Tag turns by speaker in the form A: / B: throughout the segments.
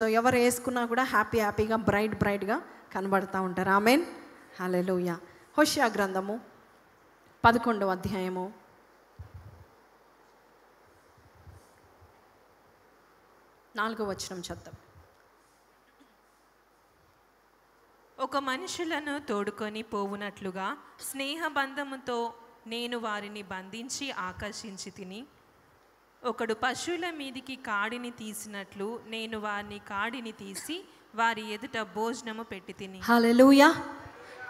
A: ఎవరు వేసుకున్నా కూడా హ్యాపీగా బ్రైట్గా కనబడుతూ ఉంటారు. ఆమెన్, హల్లెలూయా. హోషేయ గ్రంథము 11వ అధ్యాయము 4వ వచనం చదువు.
B: ఒక మనుషులను తోడుకొని పోవునట్లుగా స్నేహబంధముతో నేను వారిని బంధించి ఆకర్షించి తిని, ఒకడు పశువుల మీదికి కాడిని తీసినట్లు నేను వారిని కాడిని తీసి వారి ఎదుట భోజనము పెట్టి తిని.
A: హల్లెలూయా.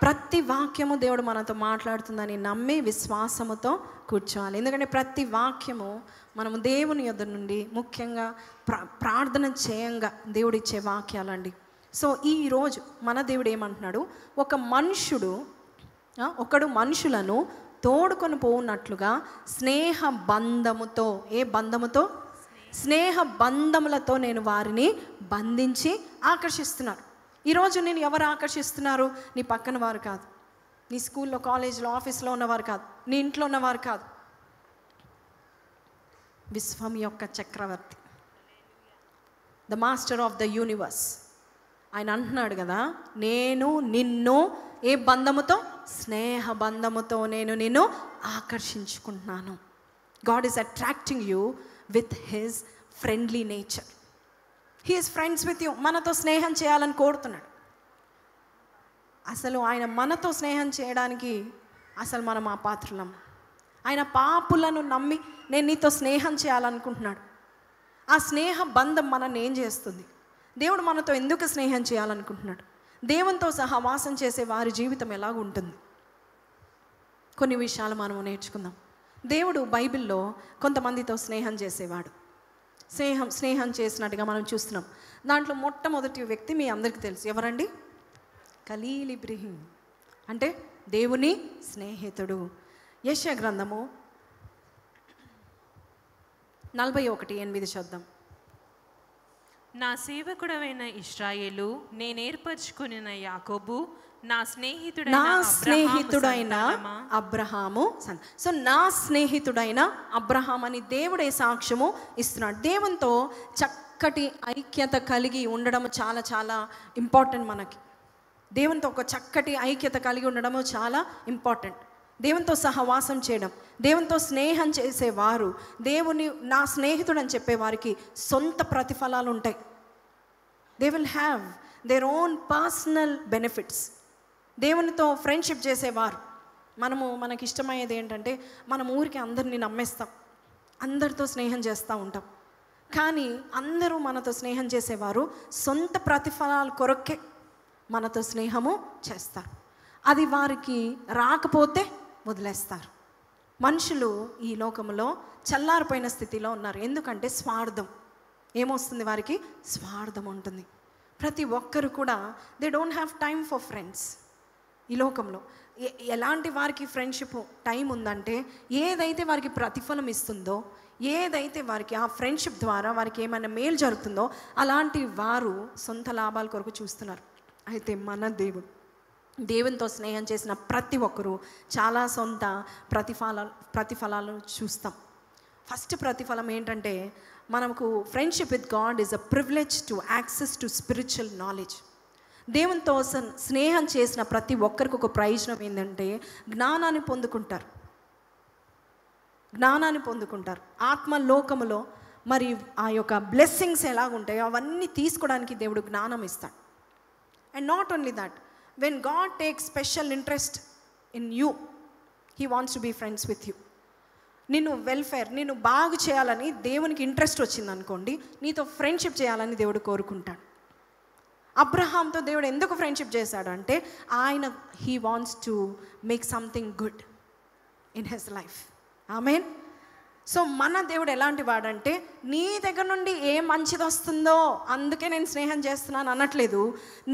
A: ప్రతి వాక్యము దేవుడు మనతో మాట్లాడుతుందని నమ్మి విశ్వాసముతో కూర్చోవాలి. ఎందుకంటే ప్రతి వాక్యము మనము దేవుని యొద్ద నుండి ముఖ్యంగా ప్రార్థన చేయంగా దేవుడు ఇచ్చే వాక్యాలండి. సో ఈరోజు మన దేవుడు ఏమంటున్నాడు, ఒకడు మనుషులను తోడుకొని పోవునట్లుగా స్నేహ బంధముతో, ఏ బంధముతో? స్నేహ బంధములతో నేను వారిని బంధించి ఆకర్షిస్తున్నాను. ఈరోజు నేను ఎవరు ఆకర్షిస్తున్నారు? నీ పక్కన వారు కాదు, నీ స్కూల్లో, కాలేజీలో, ఆఫీస్లో ఉన్నవారు కాదు, నీ ఇంట్లో ఉన్నవారు కాదు, విశ్వం యొక్క చక్రవర్తి, the master of the universe. ఆయన అంటున్నాడు కదా, నేను నిన్ను ఏ బంధముతో? స్నేహ బంధముతో నేను నిన్ను ఆకర్షించుకుంటున్నాను. God is attracting you with his friendly nature. He is friends with you. మనతో స్నేహం చేయాలని కోరుతున్నాడు. అసలు ఆయన మనతో స్నేహం చేయడానికి అసలు మనం ఆ పాత్రలం. ఆయన పాపులను నమ్మి నేను నీతో స్నేహం చేయాలనుకుంటున్నాడు. ఆ స్నేహ బంధం మనల్ని ఏం చేస్తుంది? దేవుడు మనతో ఎందుకు స్నేహం చేయాలనుకుంటున్నాడు? దేవునితో సహవాసం చేసే వారి జీవితం ఎలాగ ఉంటుంది? కొన్ని విషయాలు మనం నేర్చుకుందాం. దేవుడు బైబిల్లో కొంతమందితో స్నేహం చేసేవాడు. స్నేహం చేసినట్టుగా మనం చూస్తున్నాం. దాంట్లో మొట్టమొదటి వ్యక్తి మీ అందరికీ తెలుసు, ఎవరండి? ఖలీల్ ఇబ్రహీం, అంటే దేవుని స్నేహితుడు. యెషయా గ్రంథము 41:8 చూద్దాం.
B: నా సేవకుడైన ఇశ్రాయేలు, నేనేర్పరచుకున్న యాకోబు, నా స్నేహితుడైన అబ్రహాము. సో నా స్నేహితుడైన అబ్రహాం అని దేవుడే సాక్ష్యము ఇస్తున్నాడు. దేవునితో చక్కటి ఐక్యత కలిగి ఉండడం చాలా చాలా ఇంపార్టెంట్. మనకి దేవునితో ఒక చక్కటి ఐక్యత కలిగి ఉండడము చాలా ఇంపార్టెంట్. దేవునితో సహవాసం చేయడం, దేవునితో స్నేహం చేసేవారు, దేవుని నా స్నేహితుడు అని చెప్పేవారికి సొంత ప్రతిఫలాలు ఉంటాయి. They will have their own personal benefits. దేవునితో ఫ్రెండ్షిప్ చేసేవారు, మనకి ఇష్టమయ్యేది ఏంటంటే మనం ఊరికి అందరినీ నమ్మేస్తాం, అందరితో స్నేహం చేస్తూ ఉంటాం. కానీ అందరూ మనతో స్నేహం చేసేవారు సొంత ప్రతిఫలాల కొరకే మనతో స్నేహము చేస్తారు. అది వారికి రాకపోతే వదిలేస్తారు. మనుషులు ఈ లోకంలో చల్లారిపోయిన స్థితిలో ఉన్నారు. ఎందుకంటే స్వార్థం ఏమొస్తుంది? వారికి స్వార్థం ఉంటుంది. ప్రతి ఒక్కరు కూడా they don't have time for friends. ఈ లోకంలో ఎలాంటి వారికి ఫ్రెండ్షిప్ టైం ఉందంటే, ఏదైతే వారికి ప్రతిఫలం ఇస్తుందో, ఏదైతే వారికి ఆ ఫ్రెండ్షిప్ ద్వారా వారికి ఏమైనా మేలు జరుగుతుందో అలాంటి వారు సొంత లాభాల కొరకు చూస్తున్నారు. అయితే మన దేవునితో స్నేహం చేసిన ప్రతి ఒక్కరూ చాలా సొంత ప్రతిఫలాలను చూస్తాం. ఫస్ట్ ప్రతిఫలం ఏంటంటే, మనకు friendship with God is a privilege to access to spiritual knowledge. దేవునితో స్నేహం చేసిన ప్రతి ఒక్కరికి ఒక ప్రయోజనం ఏంటంటే జ్ఞానాన్ని పొందుకుంటారు. ఆత్మలోకములో మరి ఆ యొక్క బ్లెస్సింగ్స్ ఎలాగుంటాయో అవన్నీ తీసుకోవడానికి దేవుడు జ్ఞానం ఇస్తాడు. And not only that, when God takes special interest in you, he wants to be friends with you. నిన్ను వెల్ఫేర్, నిన్ను బాగు చేయాలని దేవునికి ఇంట్రెస్ట్ వచ్చింది అనుకోండి, నీతో ఫ్రెండ్షిప్ చేయాలని దేవుడు కోరుకుంటాడు. అబ్రహాంతో దేవుడు ఎందుకు ఫ్రెండ్షిప్ చేశాడు అంటే, he wants to make something good in his life. Amen. So మన దేవుడు ఎలాంటి వాడంటే, నీ దగ్గర నుండి ఏ మంచిది వస్తుందో అందుకే నేను స్నేహం చేస్తున్నాను అనట్లేదు.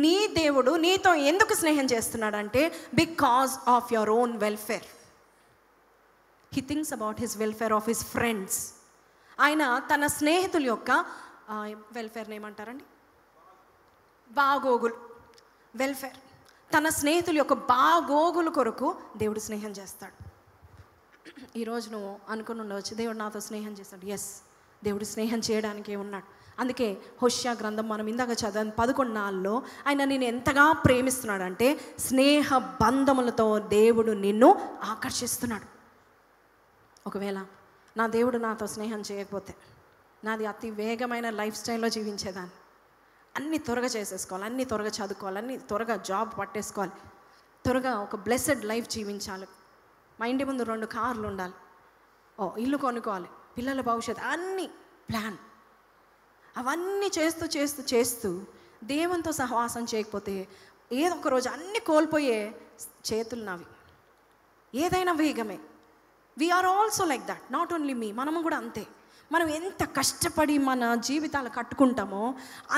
B: నీ దేవుడు నీతో ఎందుకు స్నేహం చేస్తున్నాడంటే because of your own welfare. He thinks about his welfare of his friends. ఆయన తన స్నేహితుల యొక్క వెల్ఫేర్ని ఏమంటారండి? బాగోగులు, వెల్ఫేర్. తన స్నేహితుల యొక్క బాగోగుల కొరకు దేవుడు స్నేహం చేస్తాడు. ఈరోజు నువ్వు అనుకుని ఉండవచ్చు, దేవుడు నాతో స్నేహం చేస్తాడు. ఎస్, దేవుడు స్నేహం చేయడానికే ఉన్నాడు. అందుకే హోషియా గ్రంథం మనం ఇందాక చదివిన 11:4లో ఆయన నిన్ను ఎంతగా ప్రేమిస్తున్నాడంటే స్నేహ బంధములతో దేవుడు నిన్ను ఆకర్షిస్తున్నాడు. ఒకవేళ నా దేవుడు నాతో స్నేహం చేయకపోతే నాది అతి వేగమైన లైఫ్ స్టైల్లో జీవించేదాన్ని. అన్నీ త్వరగా చేసేసుకోవాలి, అన్నీ త్వరగా చదువుకోవాలి, అన్నీ త్వరగా జాబ్ పట్టేసుకోవాలి, త్వరగా ఒక బ్లెస్సెడ్ లైఫ్ జీవించాలి, మా ఇంటి ముందు 2 కార్లు ఉండాలి, ఇల్లు కొనుక్కోవాలి, పిల్లల భవిష్యత్తు, అన్నీ ప్లాన్. అవన్నీ చేస్తూ చేస్తూ చేస్తూ దేవునితో సహవాసం చేయకపోతే ఏదో ఒక రోజు అన్నీ కోల్పోయే చేతులు నావి. ఏదైనా వేగమే. We are also like that, not only me, మనము కూడా అంతే. మనం ఎంత కష్టపడి మన జీవితాలు కట్టుకుంటామో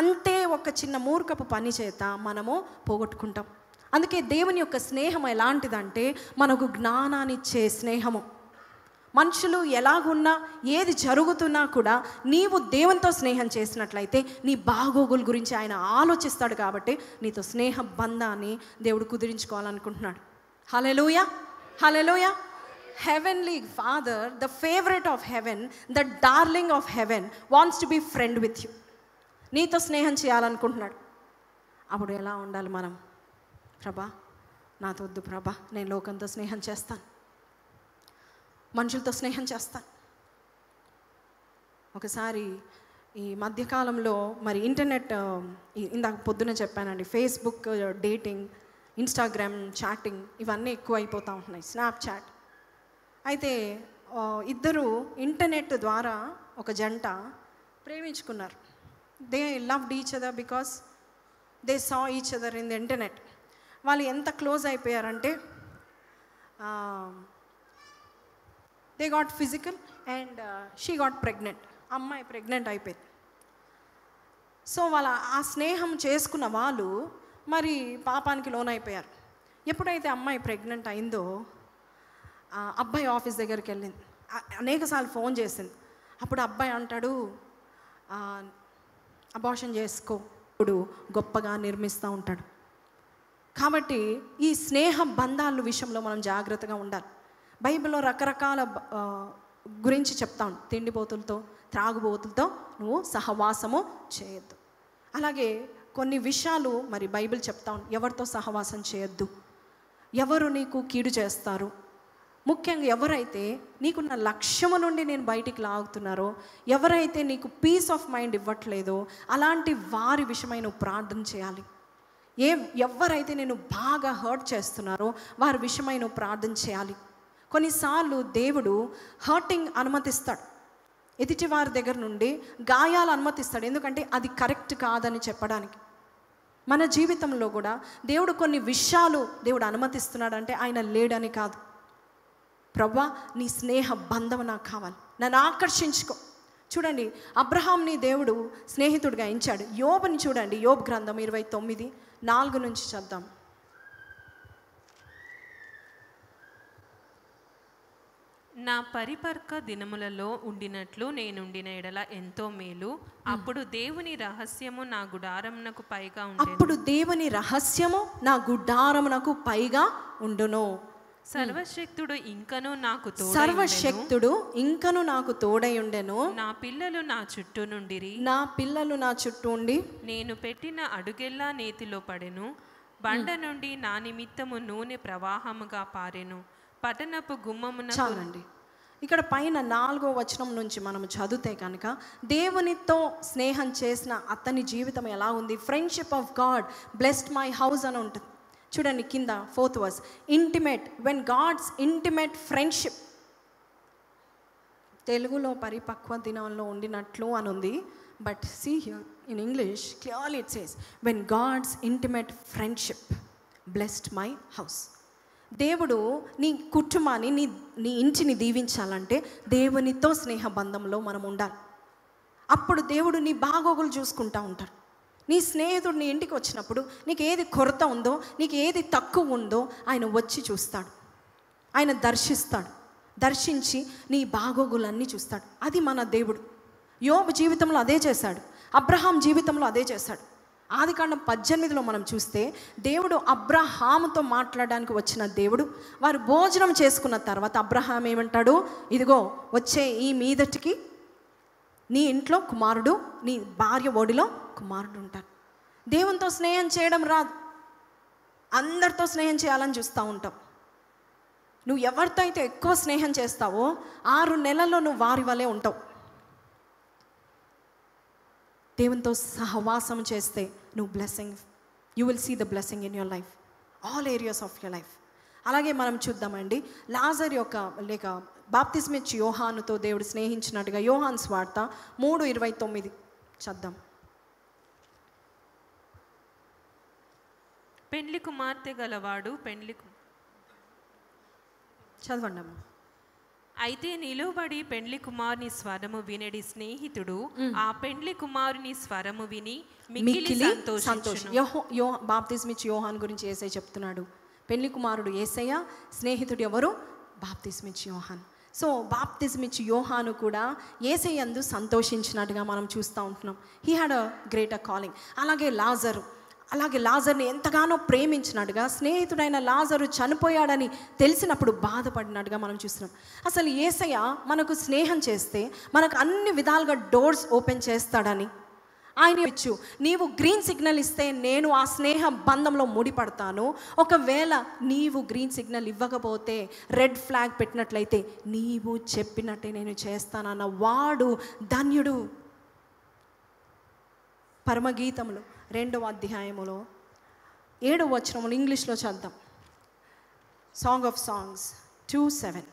B: అంతే ఒక చిన్న మూర్ఖపు పని చేత మనము పోగొట్టుకుంటాం. అందుకే దేవుని యొక్క స్నేహం ఎలాంటిదంటే మనకు జ్ఞానాన్ని ఇచ్చే స్నేహము. మనుషులు ఎలాగున్నా ఏది జరుగుతున్నా కూడా నీవు దేవునితో స్నేహం చేసినట్లయితే నీ బాగోగుల గురించి ఆయన ఆలోచిస్తాడు. కాబట్టి నీతో స్నేహ బంధాన్ని దేవుడు కుదిరించుకోవాలనుకుంటున్నాడు. హల్లెలూయా, హల్లెలూయా. Heavenly Father, the favorite of heaven, the darling of heaven, wants to be friend with you. నీతో స్నేహం చేయాలనుకుంటున్నాడు. అప్పుడు ఎలా ఉండాలి మనం? ప్రభా నాతో వద్దు ప్రభా, నేను లోకంతో స్నేహం చేస్తాను, మనుషులతో స్నేహం చేస్తాను. ఒకసారి ఈ మధ్యకాలంలో మరి ఇంటర్నెట్, ఇందాక పొద్దున చెప్పానండి, ఫేస్బుక్ డేటింగ్, ఇన్స్టాగ్రామ్ చాటింగ్ ఇవన్నీ ఎక్కువ అయిపోతూ ఉంటున్నాయి, స్నాప్చాట్. అయితే ఇద్దరు ఇంటర్నెట్ ద్వారా ఒక జంట ప్రేమించుకున్నారు. They loved each other because they saw each other in the internet. వాళ్ళు ఎంత క్లోజ్ అయిపోయారంటే they got physical and she got pregnant. అమ్మాయి ప్రెగ్నెంట్ అయిపోయింది. సో వాళ్ళ ఆ స్నేహం చేసుకున్న వాళ్ళు మరి పాపానికి లోనైపోయారు. ఎప్పుడైతే అమ్మాయి ప్రెగ్నెంట్ అయిందో అబ్బాయి ఆఫీస్ దగ్గరికి వెళ్ళింది, అనేకసార్లు ఫోన్ చేసింది. అప్పుడు అబ్బాయి అంటాడు, అబార్షన్ చేసుకో, ఇప్పుడు గొప్పగా నిర్మిస్తూ ఉంటాడు. కాబట్టి ఈ స్నేహ బంధాల విషయంలో మనం జాగ్రత్తగా ఉండాలి. బైబిల్లో రకరకాల గురించి చెప్తాం. తిండిపోతులతో, త్రాగుబోతులతో నువ్వు సహవాసము చేయొద్దు. అలాగే కొన్ని విషయాలు మరి బైబిల్ చెప్తాం, ఎవరితో సహవాసం చేయొద్దు, ఎవరు నీకు కీడు చేస్తారు, ముఖ్యంగా ఎవరైతే నీకున్న లక్ష్యము నుండి నేను బయటికి లాగుతున్నారో, ఎవరైతే నీకు పీస్ ఆఫ్ మైండ్ ఇవ్వట్లేదో అలాంటి వారి విషయమై నువ్వు ప్రార్థన చేయాలి. ఎవరైతే నేను బాగా హర్ట్ చేస్తున్నారో వారి విషయమై నువ్వు ప్రార్థన చేయాలి. కొన్నిసార్లు దేవుడు హర్టింగ్ అనుమతిస్తాడు, ఎదుటి వారి దగ్గర నుండి గాయాలు అనుమతిస్తాడు. ఎందుకంటే అది కరెక్ట్ కాదని చెప్పడానికి. మన జీవితంలో కూడా దేవుడు కొన్ని విషయాలు దేవుడు అనుమతిస్తున్నాడు అంటే ఆయన లేడని కాదు. ప్రభా నీ స్నేహ బంధం నాకు కావాలి, నన్ను ఆకర్షించుకో. చూడండి, అబ్రహాంని దేవుడు స్నేహితుడిగా ఎంచాడు. యోబుని చూడండి, యోబు గ్రంథం 29:4 నుంచి చదువుదాం.
C: నా పరిపర్క దినములలో ఉండినట్లు నేనుండిన ఎడల ఎంతో మేలు. అప్పుడు దేవుని రహస్యము నా గుడారమునకు పైగా ఉండెను.
B: అప్పుడు దేవుని రహస్యము నా గుడారమునకు పైగా ఉండును.
C: సర్వశక్తుడు ఇంకను నాకు
B: సర్వశక్తుడు ఇంకను నాకు తోడై ఉండెను.
C: నా పిల్లలు నా చుట్టూ నుండిరి,
B: నా పిల్లలు నా చుట్టూ ఉండి
C: నేను పెట్టిన అడుగెల్లా నేతిలో పడెను. బండ నుండి నా నిమిత్తము నూనె ప్రవాహముగా పారెను. పట్టణపు గుమ్మమున.
B: చాలండి, ఇక్కడ పైన 4వ వచనం నుంచి మనం చదివితే కనుక దేవునితో స్నేహం చేసిన అతని జీవితం ఎలా ఉంది. Friendship of God blessed my house అని ఉంటుంది. చూడండి కింద 4th verse, intimate, when God's intimate friendship. తెలుగులో పరిపక్వ దినంలో ఉండినట్లు అని ఉంది, but see here in English clearly it says when God's intimate friendship blessed my house. దేవుడు నీ కుటుంబాన్ని, నీ ఇంటిని దీవించాలంటే దేవునితో స్నేహ బంధంలో మనం ఉండాలి. అప్పుడు దేవుడు నీ బాగోగులు చూసుకుంటూ ఉంటాడు. నీ స్నేహితుడు నీ ఇంటికి వచ్చినప్పుడు నీకు ఏది కొరత ఉందో, నీకు ఏది తక్కువ ఉందో ఆయన వచ్చి చూస్తాడు, ఆయన దర్శిస్తాడు. దర్శించి నీ బాగోగులన్నీ చూస్తాడు. అది మన దేవుడు. యోబు జీవితంలో అదే చేశాడు, అబ్రహాం జీవితంలో అదే చేశాడు. ఆదికాండం 18లో మనం చూస్తే దేవుడు అబ్రహాముతో మాట్లాడడానికి వచ్చిన దేవుడు, వారు భోజనం చేసుకున్న తర్వాత అబ్రహాం ఏమంటాడు, ఇదిగో వచ్చే ఈ మీదటికి నీ ఇంట్లో కుమారుడు, నీ భార్య ఒడిలో కుమారుడు ఉంటారు. దేవునితో స్నేహం చేయడం రాదు, అందరితో స్నేహం చేయాలని చూస్తూ ఉంటాం. నువ్వు ఎవరితో అయితే ఎక్కువ స్నేహం చేస్తావో 6 నెలల్లో నువ్వు వారి వలె ఉంటావు. దేవునితో సహవాసం చేస్తే నువ్వు blessing, you will see the blessing in your life, all areas of your life. అలాగే మనం చూద్దామండి, లాజర్ యొక్క లేక బాప్తిస్మిచ్చి యోహానుతో దేవుడు స్నేహించినట్టుగా యోహాను సువార్త 3:29 చద్దాం.
C: పెండ్లి కుమార్తె గలవాడు
B: చదవండి అమ్మ.
C: అయితే నిలువబడి పెండ్లి కుమారుని స్వరము వినడి స్నేహితుడు ఆ పెండ్లి కుమారుని స్వరము విని మిక్కిలి సంతోషించును.
B: బాప్తిస్మిచ్చి యోహాను గురించి యేసయ్య చెప్తున్నాడు. పెళ్లి కుమారుడు యేసయ్య, స్నేహితుడు ఎవరు? బాప్తిస్మిచ్చి యోహాను. సో బాప్తిస్మిచ్చి యోహాను కూడా యేసయ్య యందు సంతోషించినట్టుగా మనం చూస్తూ ఉంటున్నాం. He had a greater calling. అలాగే లాజర్ని ఎంతగానో ప్రేమించినట్టుగా, స్నేహితుడైన లాజరు చనిపోయాడని తెలిసినప్పుడు బాధపడినట్టుగా మనం చూస్తున్నాం. అసలు యేసయ్య మనకు స్నేహం చేస్తే మనకు అన్ని విధాలుగా డోర్స్ ఓపెన్ చేస్తాడని ఆయన ఇచ్చు. నీవు గ్రీన్ సిగ్నల్ ఇస్తే నేను ఆ స్నేహ బంధంలో ముడిపడతాను. ఒకవేళ నీవు గ్రీన్ సిగ్నల్ ఇవ్వకపోతే, రెడ్ ఫ్లాగ్ పెట్టినట్లయితే, నీవు చెప్పినట్టే నేను చేస్తానన్న వాడు ధన్యుడు. పరమగీతములు 2వ అధ్యాయములో 7వ వచనములు ఇంగ్లీష్లో చదువుతాం. Song of songs 2:7.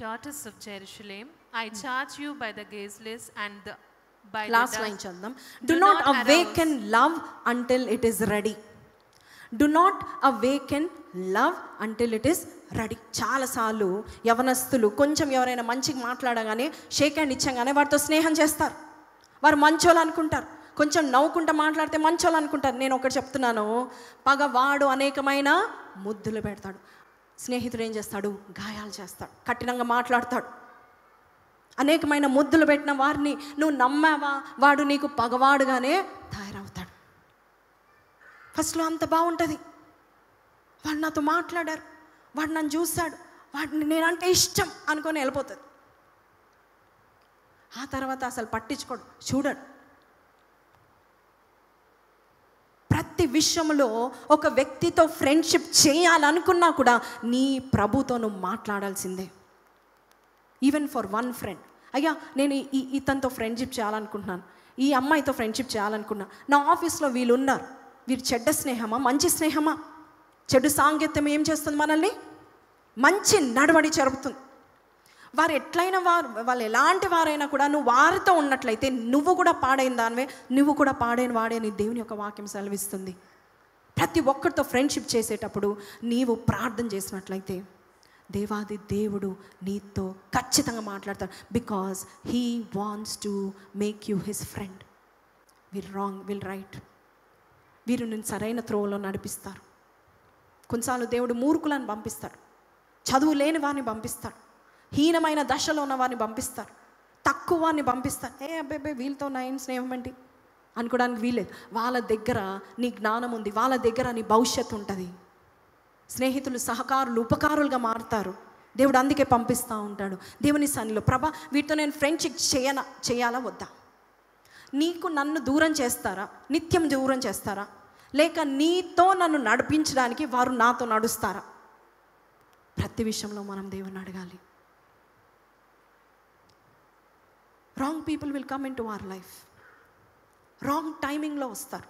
C: Daughters of Jerusalem, I charge you by the gazeless and by
B: Last line చదువుదాం. Do not awaken love until it is ready. Do not awaken love until it is ready. చాలాసార్లు యవనస్తులు కొంచెం ఎవరైనా మంచిగా మాట్లాడగానే, shake hand ఇచ్చగానే వారితో స్నేహం చేస్తారు. వారు మంచోళ్ళు అనుకుంటారు. కొంచెం నవ్వుకుంటూ మాట్లాడితే మంచోళ్ళు అనుకుంటారు. నేను ఒకటి చెప్తున్నాను, పగవాడు అనేకమైన ముద్దులు పెడతాడు. స్నేహితుడు ఏం చేస్తాడు? గాయాలు చేస్తాడు, కఠినంగా మాట్లాడతాడు. అనేకమైన ముద్దులు పెట్టిన వారిని నువ్వు నమ్మావా, వాడు నీకు పగవాడుగానే తయారవుతాడు. ఫస్ట్లో అంత బాగుంటుంది, వాడు నాతో మాట్లాడారు, వాడు నన్ను చూశాడు, వాడిని నేనంటే ఇష్టం అనుకొని వెళ్ళిపోతుంది. ఆ తర్వాత అసలు పట్టించుకోడు, చూడడు. ప్రతి విషయంలో ఒక వ్యక్తితో ఫ్రెండ్షిప్ చేయాలనుకున్నా కూడా నీ ప్రభుతో నువ్వు మాట్లాడాల్సిందే. ఈవెన్ ఫర్ వన్ ఫ్రెండ్, అయ్యా నేను ఇతనితో ఫ్రెండ్షిప్ చేయాలనుకుంటున్నాను, ఈ అమ్మాయితో ఫ్రెండ్షిప్ చేయాలనుకున్నా, నా ఆఫీస్లో వీళ్ళు ఉన్నారు, వీరు చెడ్డ స్నేహమా మంచి స్నేహమా? చెడు సాంగత్యం ఏం చేస్తుంది? మనల్ని మంచి నడవడి జరుపుతుంది. వారు ఎట్లయినా వాళ్ళు ఎలాంటి వారైనా కూడా నువ్వు వారితో ఉన్నట్లయితే నువ్వు కూడా పాడైన దానివే, నువ్వు కూడా పాడైన వాడే అని దేవుని యొక్క వాక్యం సెలవిస్తుంది. ప్రతి ఒక్కరితో ఫ్రెండ్షిప్ చేసేటప్పుడు నీవు ప్రార్థన చేసినట్లయితే దేవాది దేవుడు నీతో ఖచ్చితంగా మాట్లాడతాడు. Because he wants to make you his friend. Will write. వీరు నేను సరైన త్రోవలో నడిపిస్తారు. కొన్నిసార్లు దేవుడు మూర్ఖులను పంపిస్తాడు, చదువు లేని వారిని పంపిస్తాడు, హీనమైన దశలో ఉన్న వారిని పంపిస్తారు, తక్కువ వారిని పంపిస్తారు. అబ్బాయి వీళ్ళతో నా ఏం స్నేహం ఏంటి అనుకోవడానికి వీల్లేదు. వాళ్ళ దగ్గర నీ జ్ఞానం ఉంది, వాళ్ళ దగ్గర నీ భవిష్యత్తు ఉంటుంది. స్నేహితులు సహకారులు ఉపకారులుగా మారుతారు. దేవుడు అందుకే పంపిస్తూ ఉంటాడు. దేవుని సన్నిలో ప్రభా వీటితో నేను ఫ్రెండ్షిప్ చేయాలా వద్దా? నీకు నన్ను దూరం చేస్తారా, నిత్యం దూరం చేస్తారా, లేక నీతో నన్ను నడిపించడానికి వారు నాతో నడుస్తారా? ప్రతి విషయంలో మనం దేవుని అడగాలి. Wrong people will come into our life. Wrong టైమింగ్లో వస్తారు.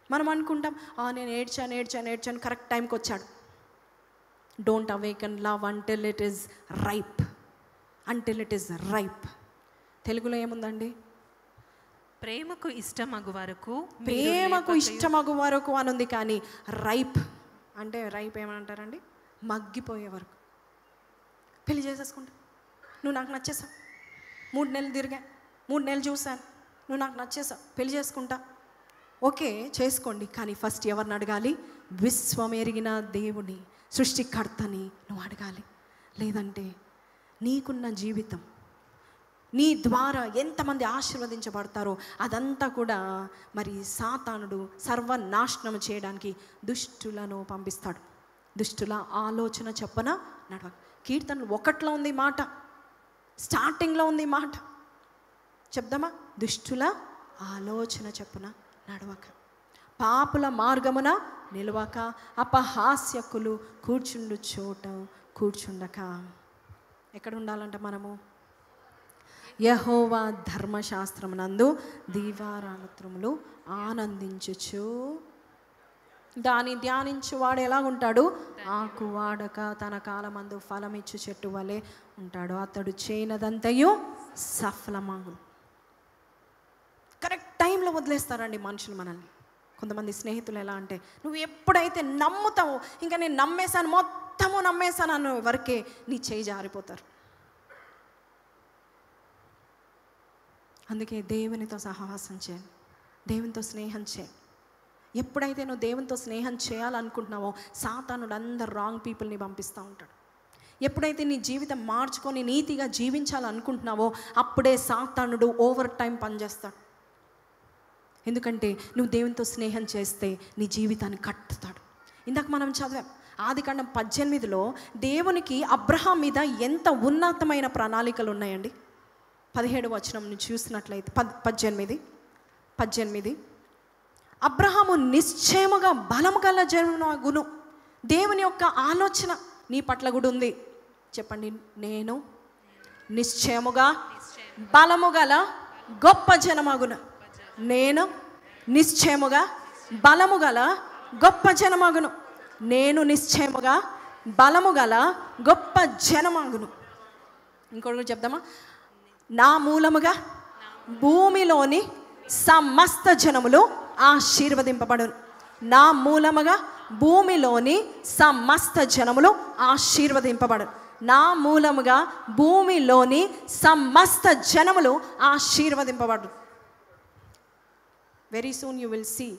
B: మనం అనుకుంటాం నేను ఏడ్చాను కరెక్ట్ టైంకి వచ్చాడు. Don't awaken love until it is ripe. తెలుగులో ఏముందండి?
C: ప్రేమకు ఇష్టమగు
B: వరకు అని ఉంది. కానీ రైప్ ఏమంటారండి? మగ్గిపోయే వరకు. పెళ్లి చేసేసుకుంటా, నువ్వు నాకు నచ్చేసావు, 3 నెలలు తిరిగా, 3 నెలలు చూశాను, నువ్వు నాకు నచ్చేసావు, పెళ్లి చేసుకుంటా. ఓకే చేసుకోండి, కానీ ఫస్ట్ ఎవరిని అడగాలి? విశ్వం ఎరిగిన దేవుని, సృష్టికర్తని నువ్వు అడగాలి. లేదంటే నీకున్న జీవితం, నీ ద్వారా ఎంతమంది ఆశీర్వదించబడతారో అదంతా కూడా మరి సాతానుడు సర్వనాశనం చేయడానికి దుష్టులను పంపిస్తాడు. దుష్టుల ఆలోచన చొప్పున నడవ. కీర్తనలు 1లో ఉంది మాట, స్టార్టింగ్లో ఉంది ఈ మాట. చెప్దామా? దుష్టుల ఆలోచన చెప్పున నడవక, పాపుల మార్గమున నిలవక, అపహాస్యకులు కూర్చుండు చోట కూర్చుండక. ఎక్కడ ఉండాలంట మనము? యెహోవా ధర్మశాస్త్రమునందు దీవారాత్రములు ఆనందించుచు దాన్ని ధ్యానించువాడు ఎలా ఉంటాడు? ఆకు వాడక తన కాలమందు ఫలమిచ్చు చెట్టు వలె ఉంటాడు. అతడు చేయనదంతయు సఫలమగును. కరెక్ట్ టైంలో వదిలేస్తారండి మనుషులు మనల్ని. కొంతమంది స్నేహితులు ఎలా అంటే, నువ్వు ఎప్పుడైతే నమ్ముతావో, ఇంకా నేను నమ్మేశాను, మొత్తము నమ్మేశాను అన్న వరకే నీ చేయి జారిపోతారు. అందుకే దేవునితో సహవాసం చేయండి, దేవునితో స్నేహం చేయండి. ఎప్పుడైతే నువ్వు దేవునితో స్నేహం చేయాలనుకుంటున్నావో సాతానుడు అందరు రాంగ్ పీపుల్ని పంపిస్తూ ఉంటాడు. ఎప్పుడైతే నీ జీవితం మార్చుకొని నీతిగా జీవించాలనుకుంటున్నావో అప్పుడే సాతానుడు ఓవర్ టైం పనిచేస్తాడు. ఎందుకంటే నువ్వు దేవునితో స్నేహం చేస్తే నీ జీవితాన్ని కట్టుతాడు. ఇందాక మనం చదివాం ఆదికాండం 18లో దేవునికి అబ్రహాం మీద ఎంత ఉన్నతమైన ప్రణాళికలు ఉన్నాయండి. 17వ వచనం నుంచి చూసినట్లయితే 18 అబ్రహాము నిశ్చయముగా బలము గల జనమగును. దేవుని యొక్క ఆలోచన నీ పట్ల కూడా ఉంది. చెప్పండి, నేను నిశ్చయముగా బలము గల గొప్ప జనమగును. నేను నిశ్చయముగా బలము గల గొప్ప జనమగును. నేను నిశ్చయముగా బలము గల గొప్ప జనమగును. ఇంకొకటి చెప్దామా? నా మూలముగా భూమిలోని సమస్త జనములు ఆశీర్వదింపబడును. నా మూలముగా భూమిలోని సమస్త జనములు ఆశీర్వదింపబడును. నా మూలముగా భూమిలోని సమస్త జనములు ఆశీర్వదింపబడును. Very soon you will see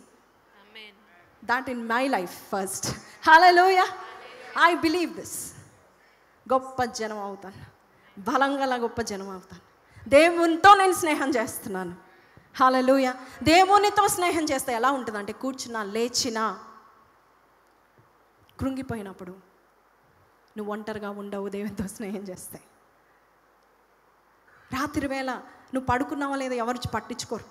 B: that in my life first. Hallelujah. I believe this. గొప్ప జనం అవుతాను, బలంగా గొప్ప జనం అవుతాను. దేవునితో నేను స్నేహం చేస్తున్నాను. హల్లెలూయా. దేవునితో స్నేహం చేస్తే ఎలా ఉంటుందంటే, కూర్చున్నా లేచినా కృంగిపోయినప్పుడు నువ్వు ఒంటరిగా ఉండవు దేవునితో స్నేహం చేస్తే. రాత్రి వేళ నువ్వు పడుకున్నావా లేదా ఎవరు పట్టించుకోరు.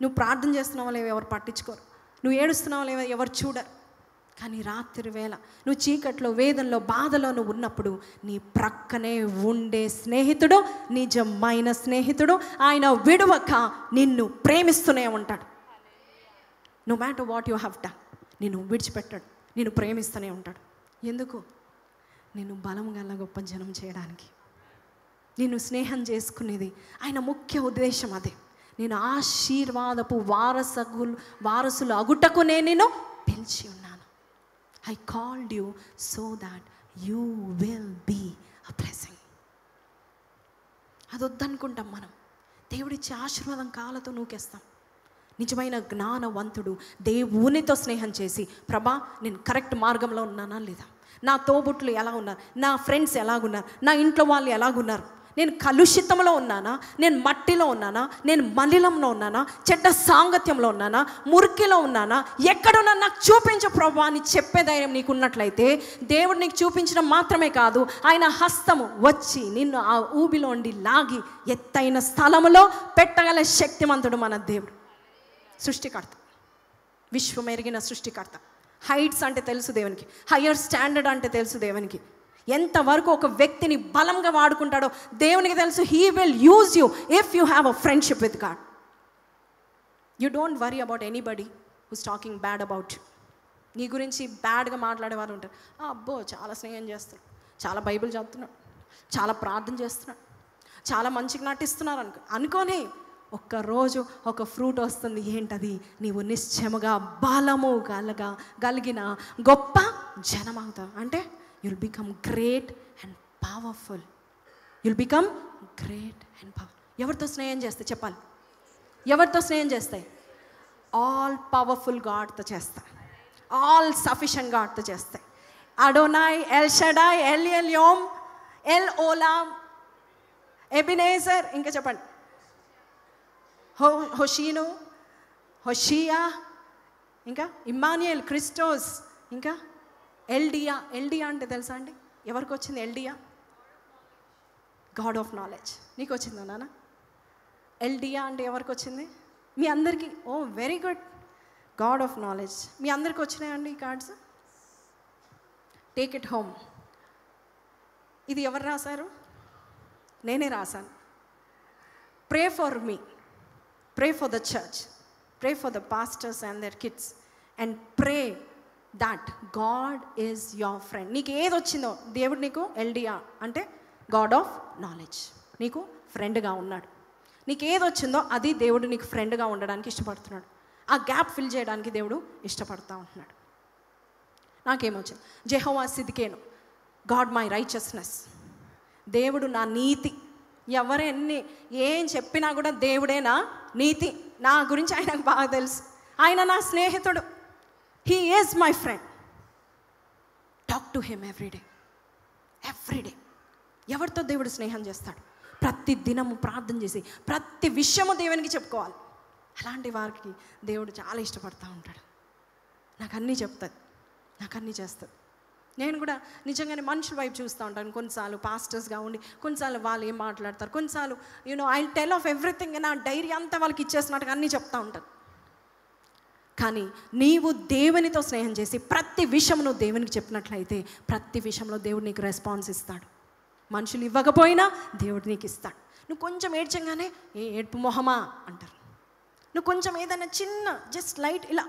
B: నువ్వు ప్రార్థన చేస్తున్నావా లేదా ఎవరు పట్టించుకోరు. నువ్వు ఏడుస్తున్నావా లేదా ఎవరు చూడరు. కానీ రాత్రి వేళ నువ్వు చీకట్లో, వేదనలో, బాధలో నువ్వు ఉన్నప్పుడు నీ ప్రక్కనే ఉండే స్నేహితుడు నిజమైన స్నేహితుడు. ఆయన విడువక నిన్ను ప్రేమిస్తూనే ఉంటాడు. No matter what you have done, నిన్ను విడిచిపెట్టాడు, నిన్ను ప్రేమిస్తూనే ఉంటాడు. ఎందుకు? నిన్ను బలం గల గొప్ప జనం చేయడానికి. నిన్ను స్నేహం చేసుకునేది ఆయన ముఖ్య ఉద్దేశం అదే. నేను ఆశీర్వాదపు వారసులు అగుటకు నేను నిన్ను పిలిచి ఉన్నాను. I called you so that you will be a blessing. అది వద్దనుకుంటాం మనం. దేవుడిచ్చే ఆశీర్వాదం కాళ్ళతో నూకేస్తాం. నిజమైన జ్ఞానవంతుడు దేవునితో స్నేహం చేసి, ప్రభా నేను కరెక్ట్ మార్గంలో ఉన్నానా లేదా, నా తోబుట్లు ఎలా ఉన్నారు, నా ఫ్రెండ్స్ ఎలాగున్నారు, నా ఇంట్లో వాళ్ళు ఎలాగున్నారు, నేను కలుషితంలో ఉన్నానా, నేను మట్టిలో ఉన్నానా, నేను మలినంలో ఉన్నానా, చెడ్డ సాంగత్యంలో ఉన్నానా, మురికిలో ఉన్నానా, ఎక్కడున్నా నాకు చూపించు ప్రభా అని చెప్పే ధైర్యం నీకు ఉన్నట్లయితే, దేవుడు నీకు చూపించడం మాత్రమే కాదు, ఆయన హస్తము వచ్చి నిన్ను ఆ ఊబిలోండి లాగి ఎత్తైన స్థలములో పెట్టగల శక్తిమంతుడు మన దేవుడు. సృష్టికర్త, విశ్వమెరిగిన సృష్టికర్త. హైట్స్ అంటే తెలుసు దేవునికి, హయ్యర్ స్టాండర్డ్ అంటే తెలుసు దేవునికి. ఎంతవరకు ఒక వ్యక్తిని బలంగా వాడుకుంటాడో దేవునికి తెలుసు. He will use you if you have a friendship with God. You don't worry about anybody who's talking bad about you. నీ గురించి బ్యాడ్గా మాట్లాడేవారు ఉంటారు. అబ్బో చాలా స్నేహం చేస్తున్నాడు, చాలా బైబిల్ చదువుతున్నాడు, చాలా ప్రార్థన చేస్తున్నాడు, చాలా మంచిగా నటిస్తున్నారు అనుకోని ఒక్కరోజు ఒక ఫ్రూట్ వస్తుంది. ఏంటది? నీవు నిశ్చయముగా బలము కలిగిన గొప్ప జనం అవుతావు. అంటే you'll become great and powerful. You'll become great and powerful. ఎవరితో స్నేహం చేస్తే చెప్పాలి? ఎవరితో స్నేహం చేస్తాయి? ఆల్ పవర్ఫుల్ గాడ్తో చేస్తాయి, ఆల్ సఫిషియంట్ గాడ్తో చేస్తాయి. Adonai, El Shaddai, El Elyon, El Olam, Ebenezer, ఇంకా చెప్పండి, హోషీను, హోషియా, ఇంకా ఇమ్మాన్యుయల్, క్రిస్టోస్, ఇంకా ఎల్డియా. ఎల్డియా అంటే తెలుసా అండి? ఎవరికి వచ్చింది ఎల్డియా? God of knowledge. నీకు వచ్చిందా నాన్న? ఎల్డియా అంటే ఎవరికి వచ్చింది? మీ అందరికీ. Oh very good. God of knowledge మీ అందరికి వచ్చినాయండి ఈ కార్డ్స్? Take it home. ఇది ఎవరు రాశారు? నేనే రాశాను. Pray for me, pray for the church, pray for the pastors and their kids and pray that God is your friend. నీకు ఏది వచ్చిందో దేవుడు నీకు ఎల్డియా అంటే గాడ్ ఆఫ్ నాలెడ్జ్ నీకు ఫ్రెండ్గా ఉన్నాడు. నీకు ఏది వచ్చిందో అది దేవుడు నీకు ఫ్రెండ్గా ఉండడానికి ఇష్టపడుతున్నాడు. ఆ గ్యాప్ ఫిల్ చేయడానికి దేవుడు ఇష్టపడుతూ ఉంటున్నాడు. నాకేమొచ్చింది? Jehovah Tsidkenu, God my righteousness. దేవుడు నా నీతి. ఎవరెన్ని ఏం చెప్పినా కూడా దేవుడే నా నీతి. నా గురించి ఆయనకు బాగా తెలుసు. ఆయన నా స్నేహితుడు. He is my friend. Talk to him everyday. Everyday. ఎవరితో దేవుడు స్నేహం చేస్తాడు? ప్రతి దినము ప్రార్థన చేసి ప్రతి విషయము దేవునికి చెప్పుకోవాలి. అలాంటి వారికి దేవుడు చాలా ఇష్టపడుతూ ఉంటాడు. నాకు అన్నీ చెప్తుంది, నాకు అన్నీ చేస్తుంది. నేను కూడా నిజంగానే మనుషుల వైపు చూస్తూ ఉంటాను. కొన్నిసార్లు పాస్టర్స్గా ఉండి కొన్నిసార్లు వాళ్ళు ఏం మాట్లాడతారు, కొన్నిసార్లు ఐ టెల్ ఆఫ్ ఎవ్రీథింగ్. నా డైరీ అంతా వాళ్ళకి ఇచ్చేసినట్టుగా అన్నీ చెప్తూ ఉంటాను. కానీ నీవు దేవునితో స్నేహం చేసి ప్రతి విషయం నువ్వు దేవునికి చెప్పినట్లయితే ప్రతి విషయంలో దేవుడు నీకు రెస్పాన్స్ ఇస్తాడు. మనుషులు ఇవ్వకపోయినా దేవుడు నీకు ఇస్తాడు. నువ్వు కొంచెం ఏడ్చంగానే ఏడ్పు మొహమా అంటారు. నువ్వు కొంచెం ఏదైనా చిన్న జస్ట్ లైట్ ఇలా